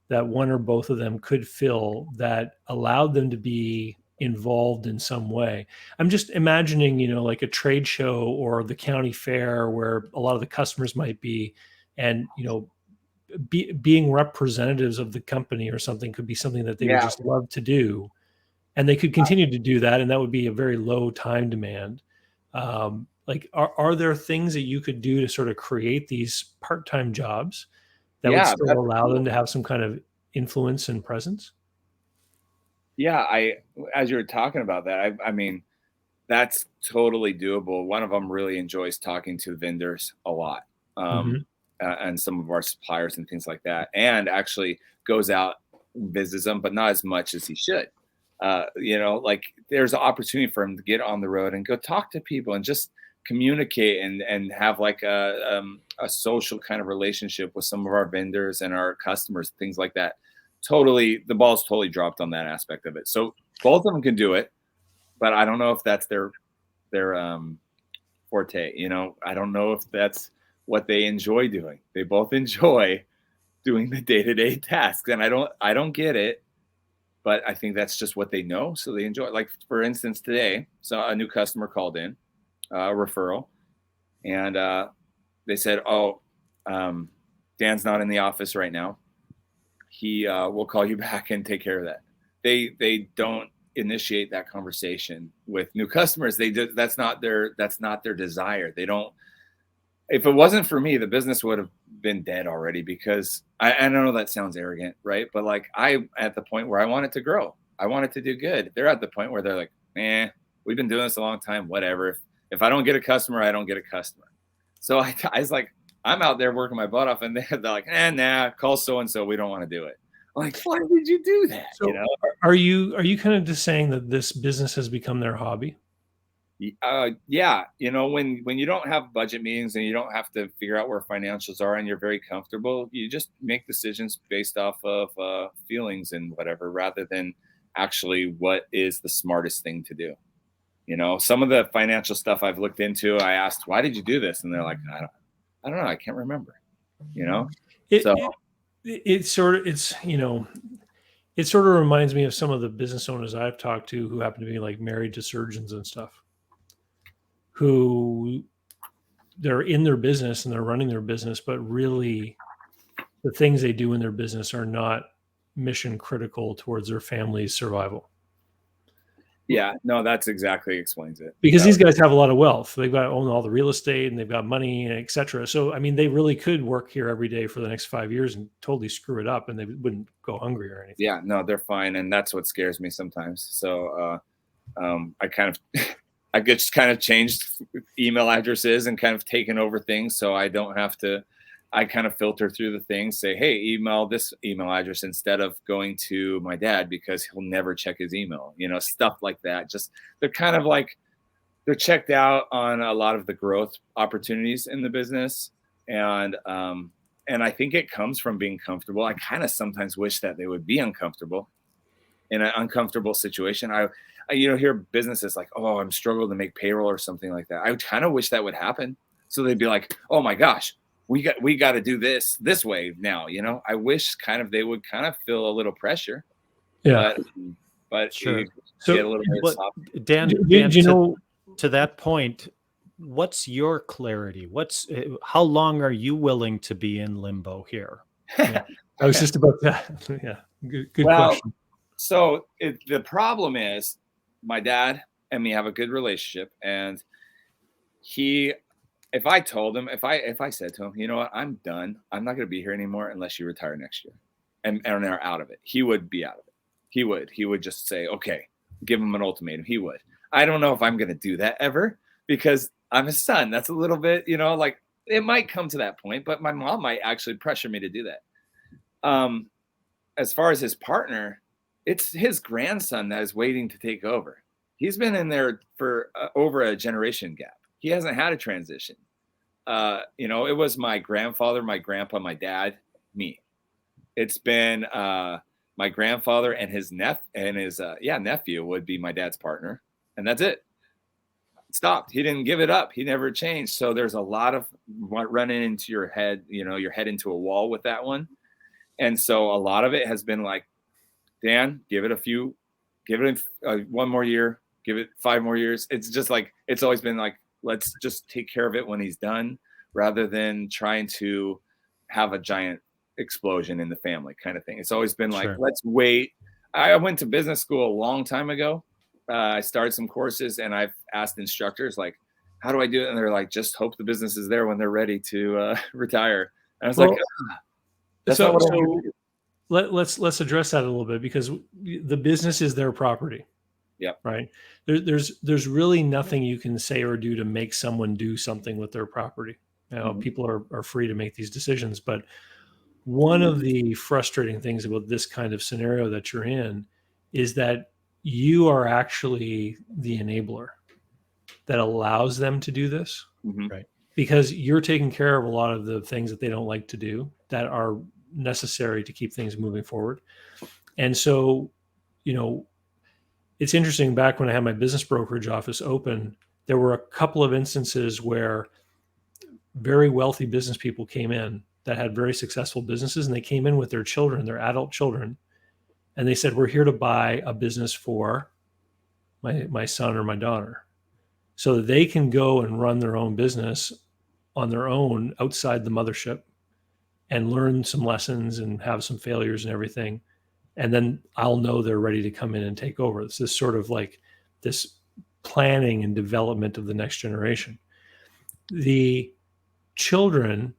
A: that one or both of them could fill that allowed them to be involved in some way. I'm just imagining, like a trade show or the county fair where a lot of the customers might be, and, being representatives of the company or something could be something that they would just love to do. And they could continue to do that. And that would be a very low time demand. Like, are there things that you could do to sort of create these part-time jobs that would
C: Yeah,
A: still
C: that's
A: allow them
C: cool.
A: to have some kind of influence and presence?
C: Yeah, as you were talking about that, I mean, that's totally doable. One of them really enjoys talking to vendors a lot,
A: Hmm.
C: and some of our suppliers and things like that, and actually goes out and visits them, but not as much as he should. Like there's an opportunity for him to get on the road and go talk to people and just communicate and have like a social kind of relationship with some of our vendors and our customers, things like that. Totally, the ball's totally dropped on that aspect of it. So both of them can do it, but I don't know if that's their forte. I don't know if that's what they enjoy doing. They both enjoy doing the day-to-day tasks, and I don't get it, but I think that's just what they know, so they enjoy it. Like for instance, today, so a new customer called in, a referral, and they said, "Oh, Dan's not in the office right now. He will call you back and take care of that." They don't initiate that conversation with new customers. That's not their desire. They don't. If it wasn't for me, the business would have been dead already, because I know that sounds arrogant, right? But like I at the point where I want it to grow. I want it to do good. They're at the point where they're like, we've been doing this a long time, whatever. If I don't get a customer, I don't get a customer. So I was like, I'm out there working my butt off, and they're like, nah, call so and so. We don't want to do it. I'm like, why did you do that?
A: So are you kind of just saying that this business has become their hobby?
C: Yeah, when you don't have budget meetings and you don't have to figure out where financials are and you're very comfortable, you just make decisions based off of feelings and whatever, rather than actually what is the smartest thing to do. Some of the financial stuff I've looked into, I asked, "Why did you do this?" And they're like, "I don't know, I can't remember." You know,
A: It
C: so
A: it it sort of it's it sort of reminds me of some of the business owners I've talked to who happen to be like married to surgeons and stuff, who they're in their business and they're running their business, but really the things they do in their business are not mission critical towards their family's survival.
C: yeah, no, that's exactly explains it.
A: Because
C: That
A: these guys have a lot of wealth. They've got to own all the real estate and they've got money and et cetera. So, I mean, they really could work here every day for the next 5 years and totally screw it up and they wouldn't go hungry or anything.
C: Yeah, no, they're fine, and that's what scares me sometimes. So I kind of I just kind of changed email addresses and kind of taken over things, so I don't have to. I kind of filter through the things, say, "Hey, email this email address," instead of going to my dad because he'll never check his email. Stuff like that. Just they're kind of like they're checked out on a lot of the growth opportunities in the business, and I think it comes from being comfortable. I kind of sometimes wish that they would be uncomfortable in an uncomfortable situation. I hear businesses like, "Oh, I'm struggling to make payroll," or something like that. I kind of wish that would happen. So they'd be like, "Oh my gosh, we got to do this way now." I wish kind of they would kind of feel a little pressure,
A: Yeah.
C: but
B: Sure.
C: you get a
A: So,
C: little bit
B: But
C: soft.
B: Dan,
A: do you know,
B: to that point, what's your clarity? How long are you willing to be in limbo here?
A: yeah, I was just about that. Yeah. Good
C: Well,
A: question.
C: so the problem is my dad and me have a good relationship, and he if I told him, if I said to him, "You know what, I'm done. I'm not going to be here anymore unless you retire next year," and are out of it, he would be out of it. He would just say, "Okay," give him an ultimatum. He would. I don't know if I'm going to do that ever, because I'm his son. That's a little bit, like it might come to that point, but my mom might actually pressure me to do that. Um, as far as his partner, it's his grandson that is waiting to take over. He's been in there for over a generation gap. He hasn't had a transition. It was my grandfather, my grandpa, my dad, me. It's been my grandfather and his nephew would be my dad's partner, and that's it. Stopped. He didn't give it up. He never changed. So there's a lot of running into your head, your head into a wall with that one. And so a lot of it has been like, "Dan, give it one more year, give it 5 more years." It's just like, it's always been like, let's just take care of it when he's done, rather than trying to have a giant explosion in the family kind of thing. It's always been like,
B: Sure.
C: let's wait. I went to business school a long time ago. I started some courses, and I've asked instructors like, how do I do it? And they're like, just hope the business is there when they're ready to retire. And I was
A: Well,
C: like, that's not what I'm
A: so
C: here to do.
A: let's address that a little bit, because the business is their property.
C: Yep.
A: Right. There's really nothing you can say or do to make someone do something with their property. Now,
C: Mhm.
A: people are free to make these decisions, but one of the frustrating things about this kind of scenario that you're in is that you are actually the enabler that allows them to do this,
C: Mhm.
B: Right.
A: because you're taking care of a lot of the things that they don't like to do that are necessary to keep things moving forward. And so, you know, it's interesting, back when I had my business brokerage office open, there were a couple of instances where very wealthy business people came in that had very successful businesses, and they came in with their children, their adult children, and they said, we're here to buy a business for my son or my daughter, so that they can go and run their own business on their own outside the mothership and learn some lessons and have some failures and everything. And then I'll know they're ready to come in and take over. It's this sort of like this planning and development of the next generation. The children,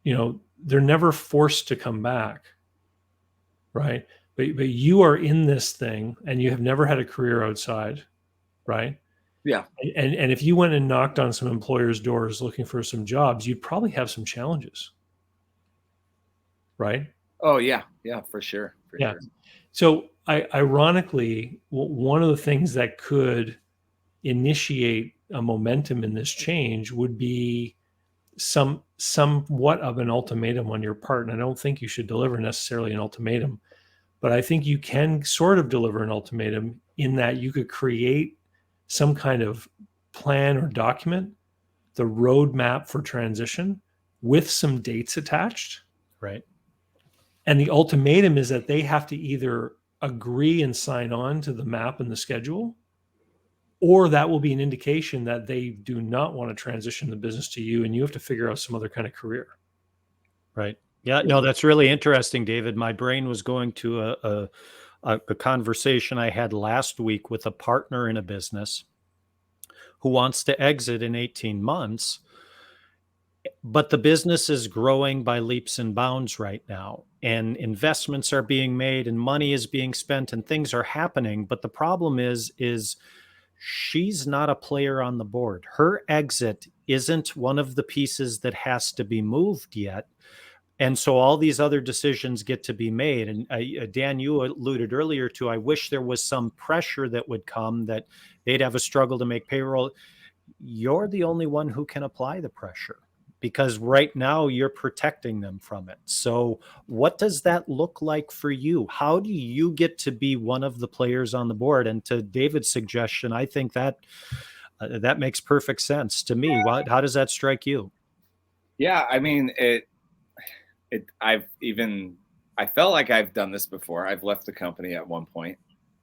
A: they're never forced to come back, right? But you are in this thing and you have never had a career outside, right?
C: Yeah.
A: And if you went and knocked on some employers' doors looking for some jobs, you'd probably have some challenges, right?
C: Oh yeah. Yeah, for sure. For
A: Yeah.
C: sure.
A: So ironically, one of the things that could initiate a momentum in this change would be somewhat of an ultimatum on your part. And I don't think you should deliver necessarily an ultimatum, but I think you can sort of deliver an ultimatum in that you could create some kind of plan or document, the roadmap for transition, with some dates attached.
B: Right.
A: And the ultimatum is that they have to either agree and sign on to the map and the schedule, or that will be an indication that they do not want to transition the business to you, and you have to figure out some other kind of career.
B: Right. Yeah. No, that's really interesting, David. My brain was going to a conversation I had last week with a partner in a business who wants to exit in 18 months, but the business is growing by leaps and bounds right now, and investments are being made and money is being spent and things are happening. But the problem is she's not a player on the board. Her exit isn't one of the pieces that has to be moved yet. And so all these other decisions get to be made. And Dan, you alluded earlier to, I wish there was some pressure that would come, that they'd have a struggle to make payroll. You're the only one who can apply the pressure, because right now you're protecting them from it. So what does that look like for you? How do you get to be one of the players on the board? And to David's suggestion, I think that that makes perfect sense to me. How does that strike you?
C: Yeah, I mean, I felt like I've done this before. I've left the company at one point.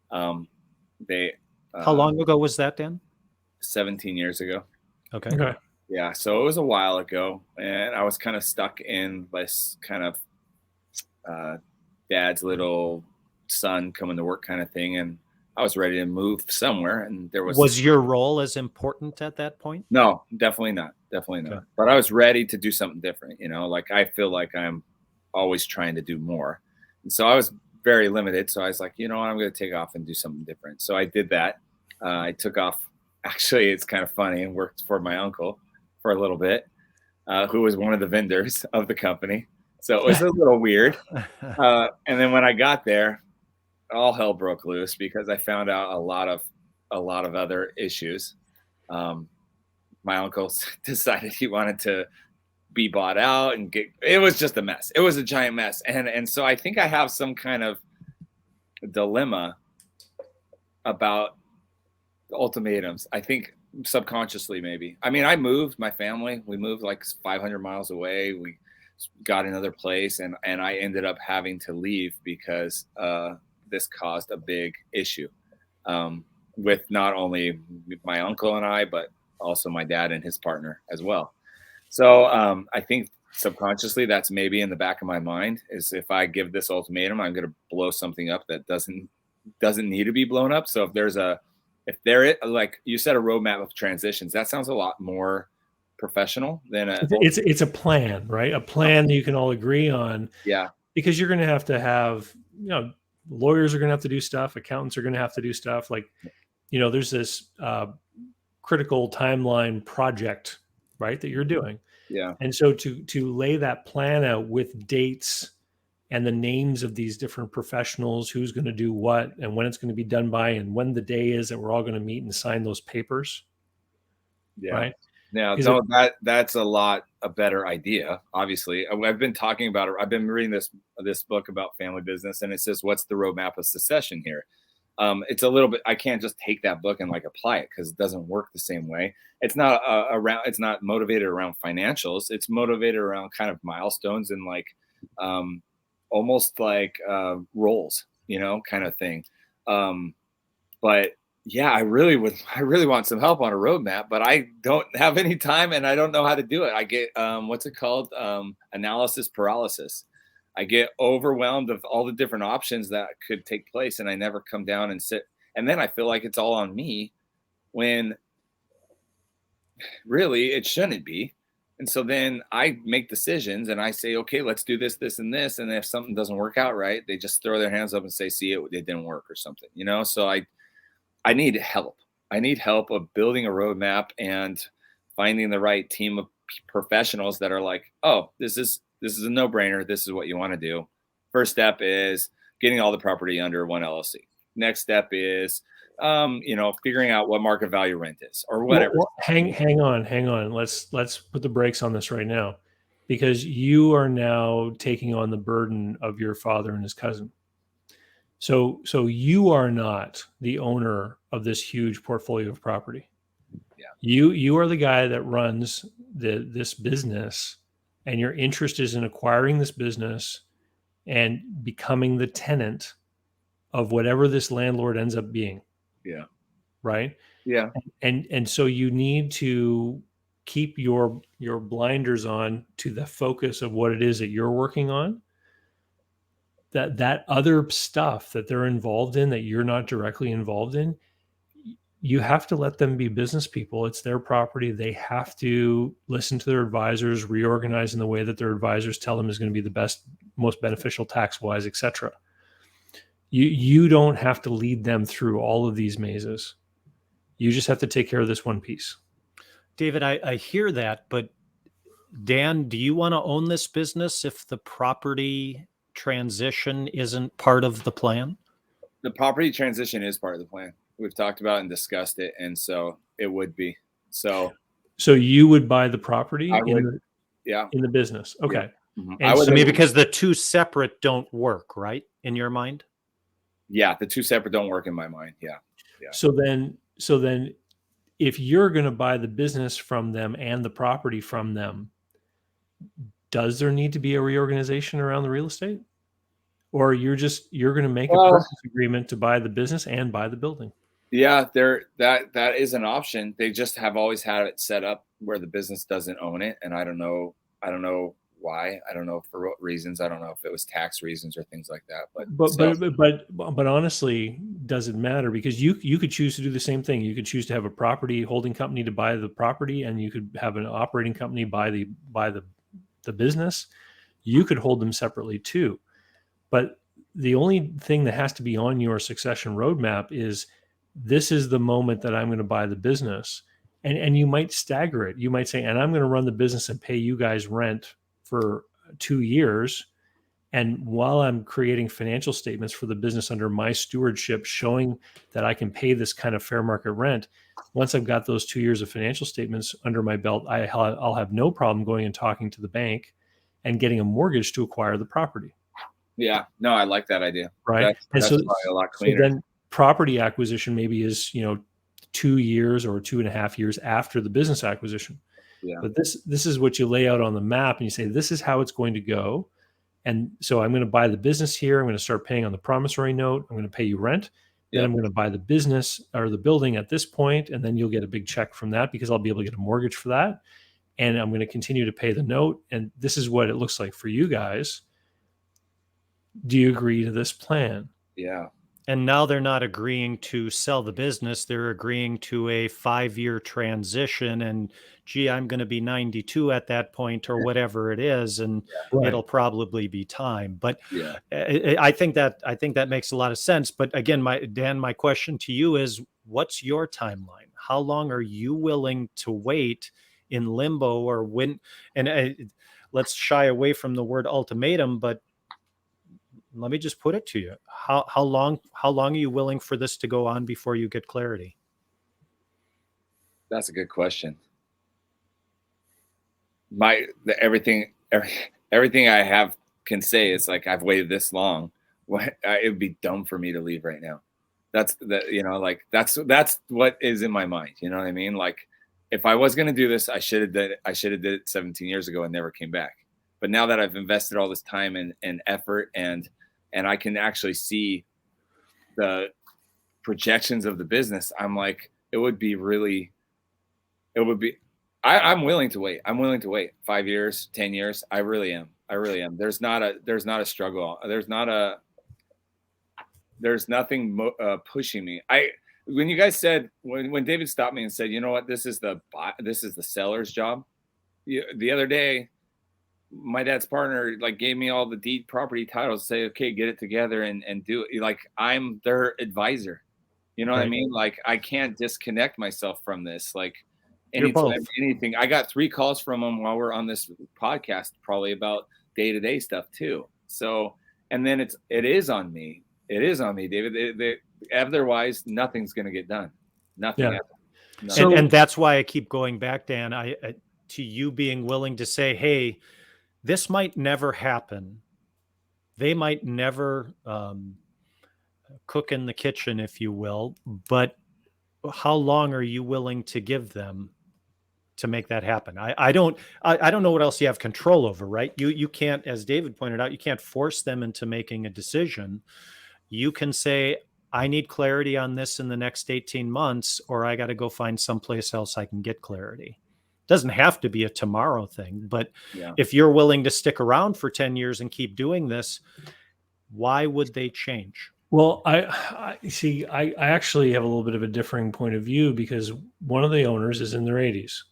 B: How long ago was that, Dan?
C: 17 years ago.
B: Okay.
C: Yeah, so it was a while ago, and I was kind of stuck in this kind of dad's little son coming to work kind of thing, and I was ready to move somewhere. And there was
B: your role as important at that point?
C: No, definitely not. Definitely not.
B: Okay.
C: But I was ready to do something different. Like I feel like I'm always trying to do more. And so I was very limited. So I was like, I'm going to take off and do something different. So I did that. I took off. Actually, it's kind of funny, and worked for my uncle for a little bit, who was one of the vendors of the company. So it was a little weird. And then when I got there, all hell broke loose because I found out a lot of other issues. My uncle decided he wanted to be bought out and it was just a mess. It was a giant mess. And so I think I have some kind of dilemma about ultimatums. I think subconsciously, maybe. I mean, I moved my family. We moved like 500 miles away. We got another place, and I ended up having to leave because this caused a big issue with not only my uncle and I, but also my dad and his partner as well. So I think subconsciously that's maybe in the back of my mind, is if I give this ultimatum, I'm going to blow something up that doesn't need to be blown up. So if there's a if there is, like you said, a roadmap of transitions, that sounds a lot more professional than
A: it's a plan, right? A plan that you can all agree on.
C: Yeah.
A: Because you're going to have, lawyers are going to have to do stuff. Accountants are going to have to do stuff. Like, there's this critical timeline project, right, that you're doing.
C: Yeah.
A: And so to lay that plan out with dates and the names of these different professionals, who's going to do what and when it's going to be done by, and when the day is that we're all going to meet and sign those papers.
C: Yeah.
A: Right.
C: Now, that's a better idea. Obviously, I've been talking about it. I've been reading this book about family business, and it says, "What's the roadmap of succession here?" It's a little bit. I can't just take that book and like apply it because it doesn't work the same way. It's not It's not motivated around financials. It's motivated around kind of milestones and like almost like roles, kind of thing. But yeah, I really want some help on a roadmap, but I don't have any time and I don't know how to do it. I get, what's it called? Analysis paralysis. I get overwhelmed of all the different options that could take place and I never come down and sit. And then I feel like it's all on me when really it shouldn't be. And so then I make decisions and I say, okay, let's do this, this, and this. And if something doesn't work out right, they just throw their hands up and say, see, it didn't work or something, So I need help. I need help of building a roadmap and finding the right team of professionals that are like, oh, this is a no-brainer. This is what you want to do. First step is getting all the property under one LLC. Next step is, figuring out what market value rent is or whatever.
A: Well, hang on. Let's put the brakes on this right now, because you are now taking on the burden of your father and his cousin. So you are not the owner of this huge portfolio of property.
C: Yeah.
A: You are the guy that runs this business, and your interest is in acquiring this business and becoming the tenant of whatever this landlord ends up being.
C: Yeah.
A: Right.
C: Yeah.
A: And so you need to keep your blinders on to the focus of what it is that you're working on. That other stuff that they're involved in that you're not directly involved in, you have to let them be business people. It's their property. They have to listen to their advisors, reorganize in the way that their advisors tell them is going to be the best, most beneficial tax-wise, et cetera. You don't have to lead them through all of these mazes. You just have to take care of this one piece.
B: David, I hear that, but Dan, do you want to own this business if the property transition isn't part of the plan?
C: The property transition is part of the plan. We've talked about and discussed it, and so it would be. So
A: you would buy the property
C: in
A: the business. Okay.
C: Yeah. Mm-hmm.
B: And because the two separate don't work, right? In your mind?
C: Yeah, the two separate don't work in my mind. Yeah.
A: So then if you're going to buy the business from them and the property from them, does there need to be a reorganization around the real estate? Or you're going to make a purchase agreement to buy the business and buy the building?
C: Yeah, that is an option. They just have always had it set up where the business doesn't own it. And I don't know why. I don't know for what reasons. I don't know if it was tax reasons or things like that.
A: But honestly, does it matter? Because you could choose to do the same thing. You could choose to have a property holding company to buy the property, and you could have an operating company buy the business. You could hold them separately too. But the only thing that has to be on your succession roadmap is, this is the moment that I'm going to buy the business. And you might stagger it. You might say, and I'm going to run the business and pay you guys rent for 2 years. And while I'm creating financial statements for the business under my stewardship, showing that I can pay this kind of fair market rent, once I've got those 2 years of financial statements under my belt, I'll have no problem going and talking to the bank and getting a mortgage to acquire the property.
C: Yeah, no, I like that idea.
A: Right.
C: That's probably a lot cleaner.
A: So then property acquisition maybe is, 2 years or 2.5 years after the business acquisition.
C: Yeah.
A: But this is what you lay out on the map, and you say, this is how it's going to go. And so I'm going to buy the business here. I'm going to start paying on the promissory note. I'm going to pay you rent. Then I'm going to buy the business or the building at this point, and then you'll get a big check from that because I'll be able to get a mortgage for that. And I'm going to continue to pay the note. And this is what it looks like for you guys. Do you agree to this plan?
C: Yeah.
B: And now they're not agreeing to sell the business. They're agreeing to a 5-year transition. And gee, I'm going to be 92 at that point or whatever it is. And
A: Right.
B: it'll probably be time. But
C: Yeah.
B: I think that makes a lot of sense. But again, Dan, my question to you is, what's your timeline? How long are you willing to wait in limbo, or when? And let's shy away from the word ultimatum, but let me just put it to you. How long are you willing for this to go on before you get clarity?
C: That's a good question. Everything I can say is like, I've waited this long. It would be dumb for me to leave right now. That's what is in my mind. You know what I mean? Like, if I was going to do this, I should have did it 17 years ago and never came back. But now that I've invested all this time and effort and I can actually see the projections of the business, I'm like, I'm willing to wait. I'm willing to wait 5 years, 10 years. I really am. There's not a struggle. There's nothing pushing me. When you guys said, when David stopped me and said, you know what, this is the seller's job. The other day, my dad's partner like gave me all the deed property titles, say, okay, get it together and do it. Like, I'm their advisor. You know what I mean? Like, I can't disconnect myself from this. Like, anything. I got 3 calls from them while we're on this podcast, probably about day-to-day stuff too. So, and then it is on me. It is on me, David. Otherwise, nothing's going to get done. Nothing.
A: Yeah.
B: So, and that's why I keep going back, Dan, to you being willing to say, hey, this might never happen. They might never cook in the kitchen, if you will. But how long are you willing to give them to make that happen? I don't know what else you have control over, right? You can't, as David pointed out, you can't force them into making a decision. You can say, I need clarity on this in the next 18 months, or I got to go find someplace else I can get clarity. It doesn't have to be a tomorrow thing, but if you're willing to stick around for 10 years and keep doing this, why would they change?
A: Well, I see. I actually have a little bit of a differing point of view, because one of the owners is in their 80s.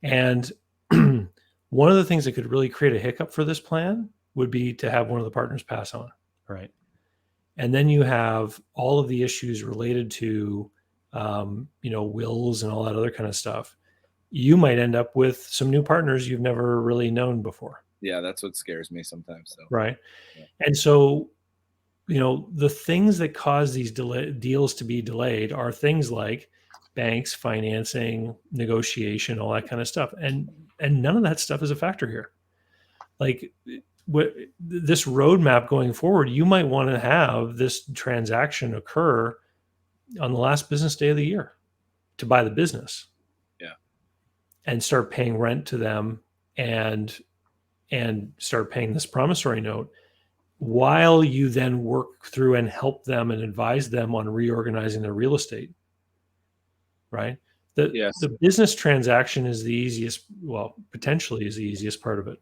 A: And one of the things that could really create a hiccup for this plan would be to have one of the partners pass on.
B: Right.
A: And then you have all of the issues related to, wills and all that other kind of stuff. You might end up with some new partners you've never really known before.
C: Yeah, that's what scares me sometimes. So.
A: Right.
C: Yeah.
A: And so, the things that cause these deals to be delayed are things like banks, financing, negotiation, all that kind of stuff. And none of that stuff is a factor here. Like, this roadmap going forward, you might want to have this transaction occur on the last business day of the year to buy the business.
C: Yeah.
A: And start paying rent to them and start paying this promissory note, while you then work through and help them and advise them on reorganizing their real estate. Right? The business transaction is the easiest, potentially is the easiest part of it.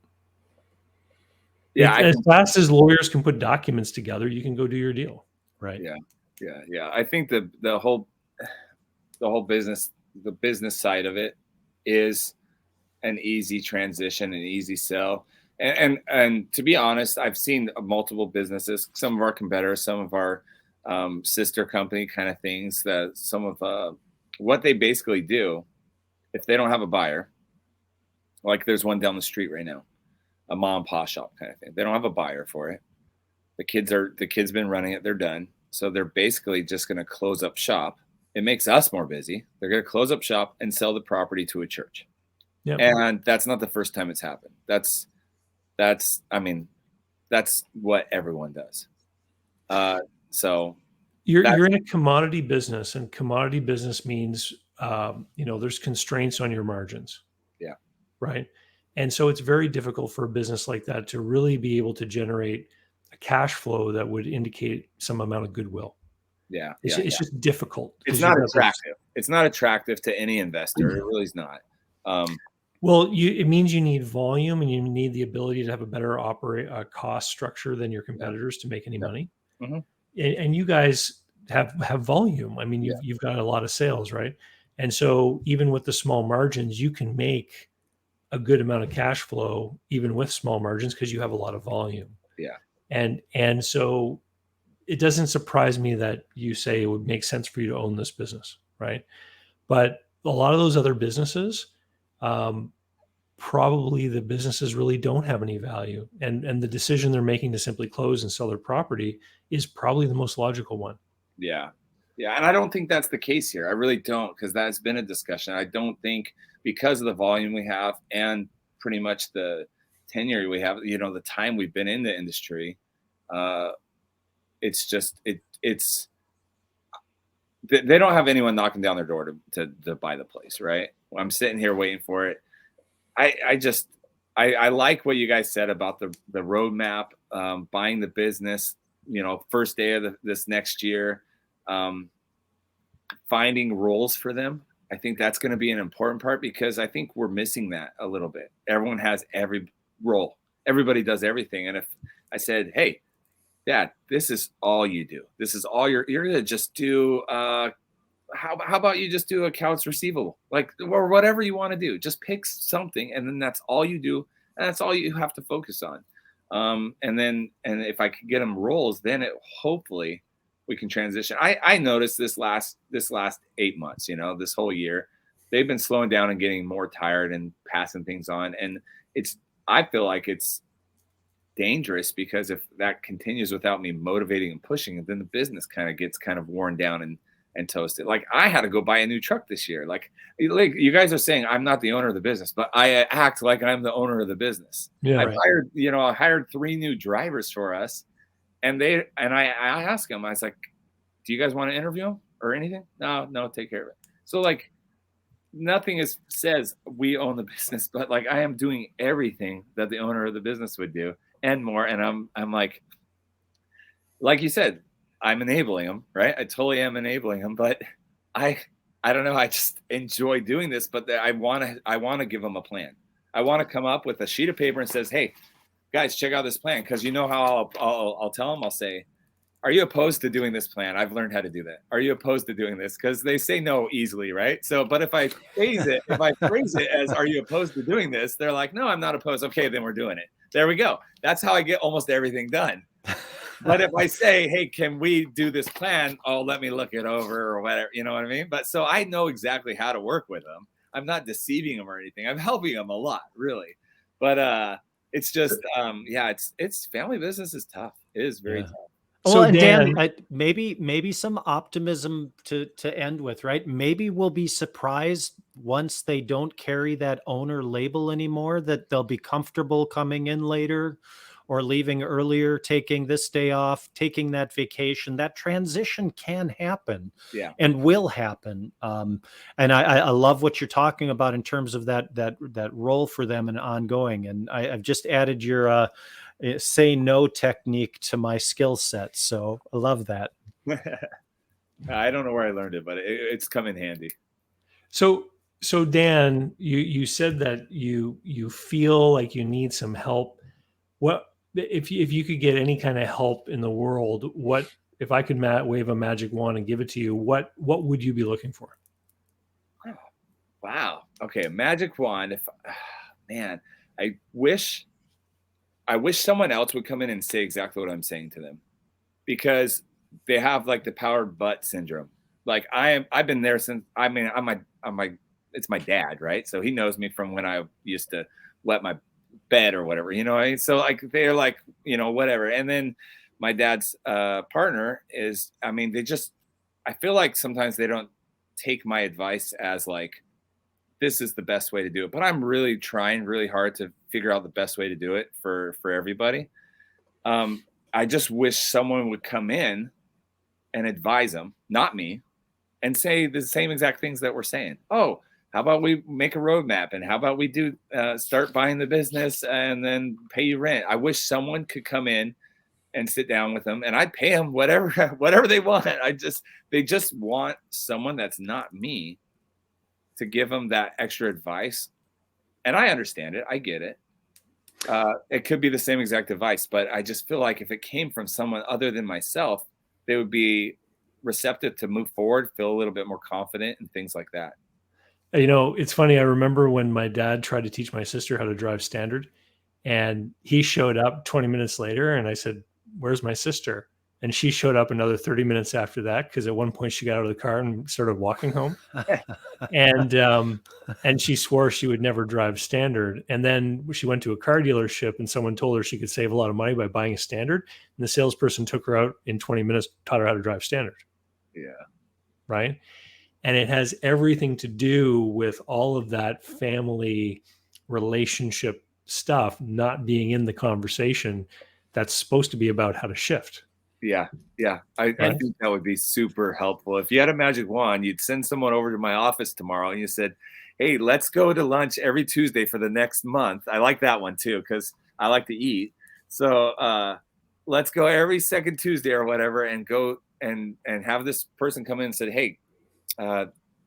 A: Yeah. As fast as lawyers can put documents together, you can go do your deal. Right.
C: Yeah. I think the whole business, the business side of it is an easy transition, an easy sell. And to be honest, I've seen multiple businesses, some of our competitors, some of our sister company kind of things, that some of what they basically do, if they don't have a buyer, like there's one down the street right now, a mom and pop shop kind of thing. They don't have a buyer for it. The kids been running it. They're done. So they're basically just going to close up shop. It makes us more busy. They're going to close up shop and sell the property to a church. Yep. And that's not the first time it's happened. That's what everyone does. So
A: you're in a commodity business, and commodity business means, there's constraints on your margins.
C: Yeah.
A: Right. And so it's very difficult for a business like that to really be able to generate a cash flow that would indicate some amount of goodwill.
C: Yeah.
A: It's just difficult.
C: It's not attractive. It's not attractive to any investor. It really is not.
A: It means you need volume, and you need the ability to have a better cost structure than your competitors to make any money.
C: Mm-hmm.
A: and you guys have volume. I mean,
C: Yeah.
A: you've got a lot of sales, right? And so even with the small margins, you can make a good amount of cash flow even with small margins because you have a lot of volume.
C: Yeah.
A: And so it doesn't surprise me that you say it would make sense for you to own this business, right? But a lot of those other businesses, probably the businesses really don't have any value, and the decision they're making to simply close and sell their property is probably the most logical one.
C: Yeah. Yeah. And I don't think that's the case here. I really don't, because that's been a discussion. I don't think, because of the volume we have and pretty much the tenure we have, the time we've been in the industry, it's just, they don't have anyone knocking down their door to buy the place. Right. I'm sitting here waiting for it. I like what you guys said about the roadmap, buying the business, first day of this next year, finding roles for them. I think that's going to be an important part, because I think we're missing that a little bit. Everyone has every role. Everybody does everything. And if I said, hey, Dad, this is all you do. This is all you're going to just do. How about you just do accounts receivable, or whatever you want to do. Just pick something, and then that's all you do, and that's all you have to focus on. And if I could get them roles, then hopefully we can transition. I noticed this last 8 months, this whole year, they've been slowing down and getting more tired and passing things on, and I feel like it's dangerous, because if that continues without me motivating and pushing, then the business gets worn down and toasted. Like, I had to go buy a new truck this year. Like you guys are saying I'm not the owner of the business, but I act like I'm the owner of the business.
A: Yeah,
C: I hired 3 new drivers for us, and I asked them, I was like, do you guys want to interview them or anything? No, take care of it. So nothing says we own the business, but I am doing everything that the owner of the business would do and more. And I'm like you said, I'm enabling them, right? I totally am enabling them, but I don't know. I just enjoy doing this, but I want to give them a plan. I want to come up with a sheet of paper and says, hey, guys, check out this plan. Cause you know how I'll tell them, I'll say, are you opposed to doing this plan? I've learned how to do that. Are you opposed to doing this? Cause they say no easily, right? So, but if I phrase it as, are you opposed to doing this? They're like, no, I'm not opposed. Okay, then we're doing it. There we go. That's how I get almost everything done. But if I say, hey, can we do this plan? Oh, let me look it over or whatever. You know what I mean? But so I know exactly how to work with them. I'm not deceiving them or anything. I'm helping them a lot, really. But it's just, it's family business is tough. It is very tough.
B: Well,
A: So
B: and Dan,
A: Dan,
B: maybe some optimism to end with, right? Maybe we'll be surprised once they don't carry that owner label anymore, that they'll be comfortable coming in later or leaving earlier, taking this day off, taking that vacation. That transition can happen, and will happen. And I love what you're talking about in terms of that role for them and ongoing. And I've just added your say no technique to my skill set, so I love that.
C: I don't know where I learned it, but it's come in handy.
A: So Dan, you said that you feel like you need some help. What if you could get any kind of help in the world? What if I could wave a magic wand and give it to you? What would you be looking for?
C: Oh, wow. Okay, a magic wand. Man, I wish someone else would come in and say exactly what I'm saying to them, because they have the powered butt syndrome. I've been there since, it's my dad, right? So he knows me from when I used to wet my bed or whatever, so they're whatever. And then my dad's partner is, I feel like sometimes they don't take my advice as this is the best way to do it, but I'm really trying really hard to figure out the best way to do it for everybody. I just wish someone would come in and advise them, not me, and say the same exact things that we're saying. Oh, how about we make a roadmap, and how about we do start buying the business and then pay you rent? I wish someone could come in and sit down with them, and I'd pay them whatever they want. They just want someone that's not me to give them that extra advice. And I understand it. I get it. It could be the same exact advice, but I just feel like if it came from someone other than myself, they would be receptive to move forward, feel a little bit more confident and things like that.
A: You know, it's funny. I remember when my dad tried to teach my sister how to drive standard, and he showed up 20 minutes later, and I said, "Where's my sister?" And she showed up another 30 minutes after that, because at one point she got out of the car and started walking home. And she swore she would never drive standard. And then she went to a car dealership and someone told her she could save a lot of money by buying a standard. And the salesperson took her out in 20 minutes, taught her how to drive standard.
C: Yeah.
A: Right. And it has everything to do with all of that family relationship stuff not being in the conversation that's supposed to be about how to shift.
C: Yeah. I think that would be super helpful. If you had a magic wand, you'd send someone over to my office tomorrow and you said, "Hey, let's go to lunch every Tuesday for the next month." I like that one too, because I like to eat. So let's go every second Tuesday or whatever and go and have this person come in and say, "Hey,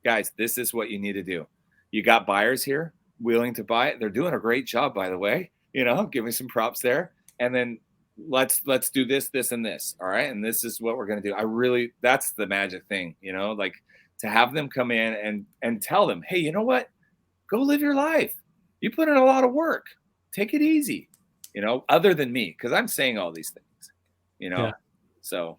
C: guys, this is what you need to do. You got buyers here willing to buy it. They're doing a great job, by the way. Give me some props there. And then let's do this, and this. All right. And this is what we're going to do." That's the magic thing, like to have them come in and tell them, "Hey, you know what? Go live your life. You put in a lot of work. Take it easy, other than me, because I'm saying all these things,
A: Yeah.
C: So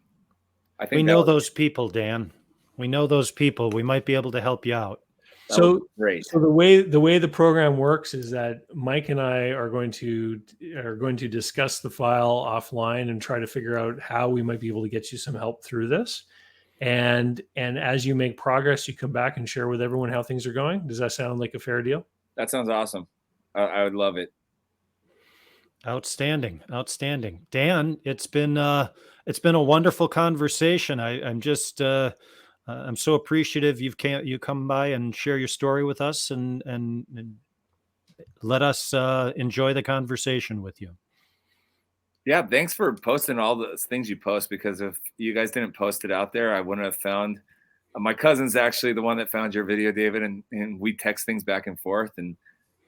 C: I think
B: we know those people, Dan. We know those people. We might be able to help you out.
A: So
C: great.
A: So the way the program works is that Mike and I are going to discuss the file offline and try to figure out how we might be able to get you some help through this. And as you make progress, you come back and share with everyone how things are going. Does that sound like a fair deal?
C: That sounds awesome. I would love it.
B: Outstanding. Dan, it's been a wonderful conversation. I'm so appreciative you come by and share your story with us and let us enjoy the conversation with you.
C: Yeah, thanks for posting all those things you post, because if you guys didn't post it out there, I wouldn't have found. My cousin's actually the one that found your video, David, and we text things back and forth, and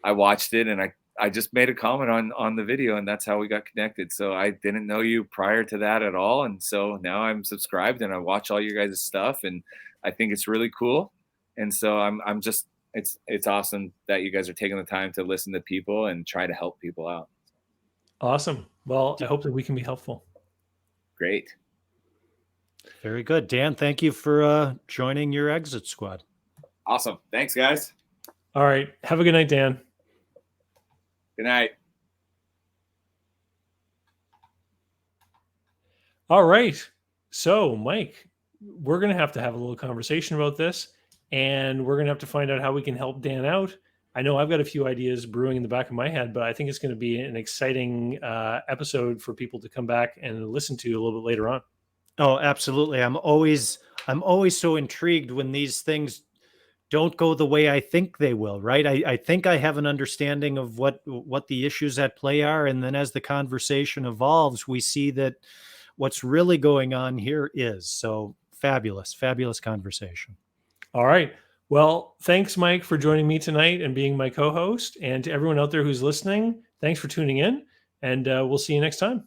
C: I watched it and I just made a comment on the video, and that's how we got connected. So I didn't know you prior to that at all. And so now I'm subscribed and I watch all your guys' stuff, and I think it's really cool. And so I'm just, it's awesome that you guys are taking the time to listen to people and try to help people out.
A: Awesome. Well, I hope that we can be helpful.
C: Great.
B: Very good. Dan, thank you for joining your Exit Squad.
C: Awesome. Thanks, guys.
A: All right. Have a good night, Dan.
C: Good night.
A: All right. So, Mike, we're going to have a little conversation about this, and we're going to have to find out how we can help Dan out. I know I've got a few ideas brewing in the back of my head, but I think it's going to be an exciting episode for people to come back and listen to a little bit later on.
B: Oh, absolutely. I'm always so intrigued when these things don't go the way I think they will, right? I think I have an understanding of what the issues at play are. And then as the conversation evolves, we see that what's really going on here is. So fabulous conversation.
A: All right. Well, thanks, Mike, for joining me tonight and being my co-host. And to everyone out there who's listening, thanks for tuning in. And we'll see you next time.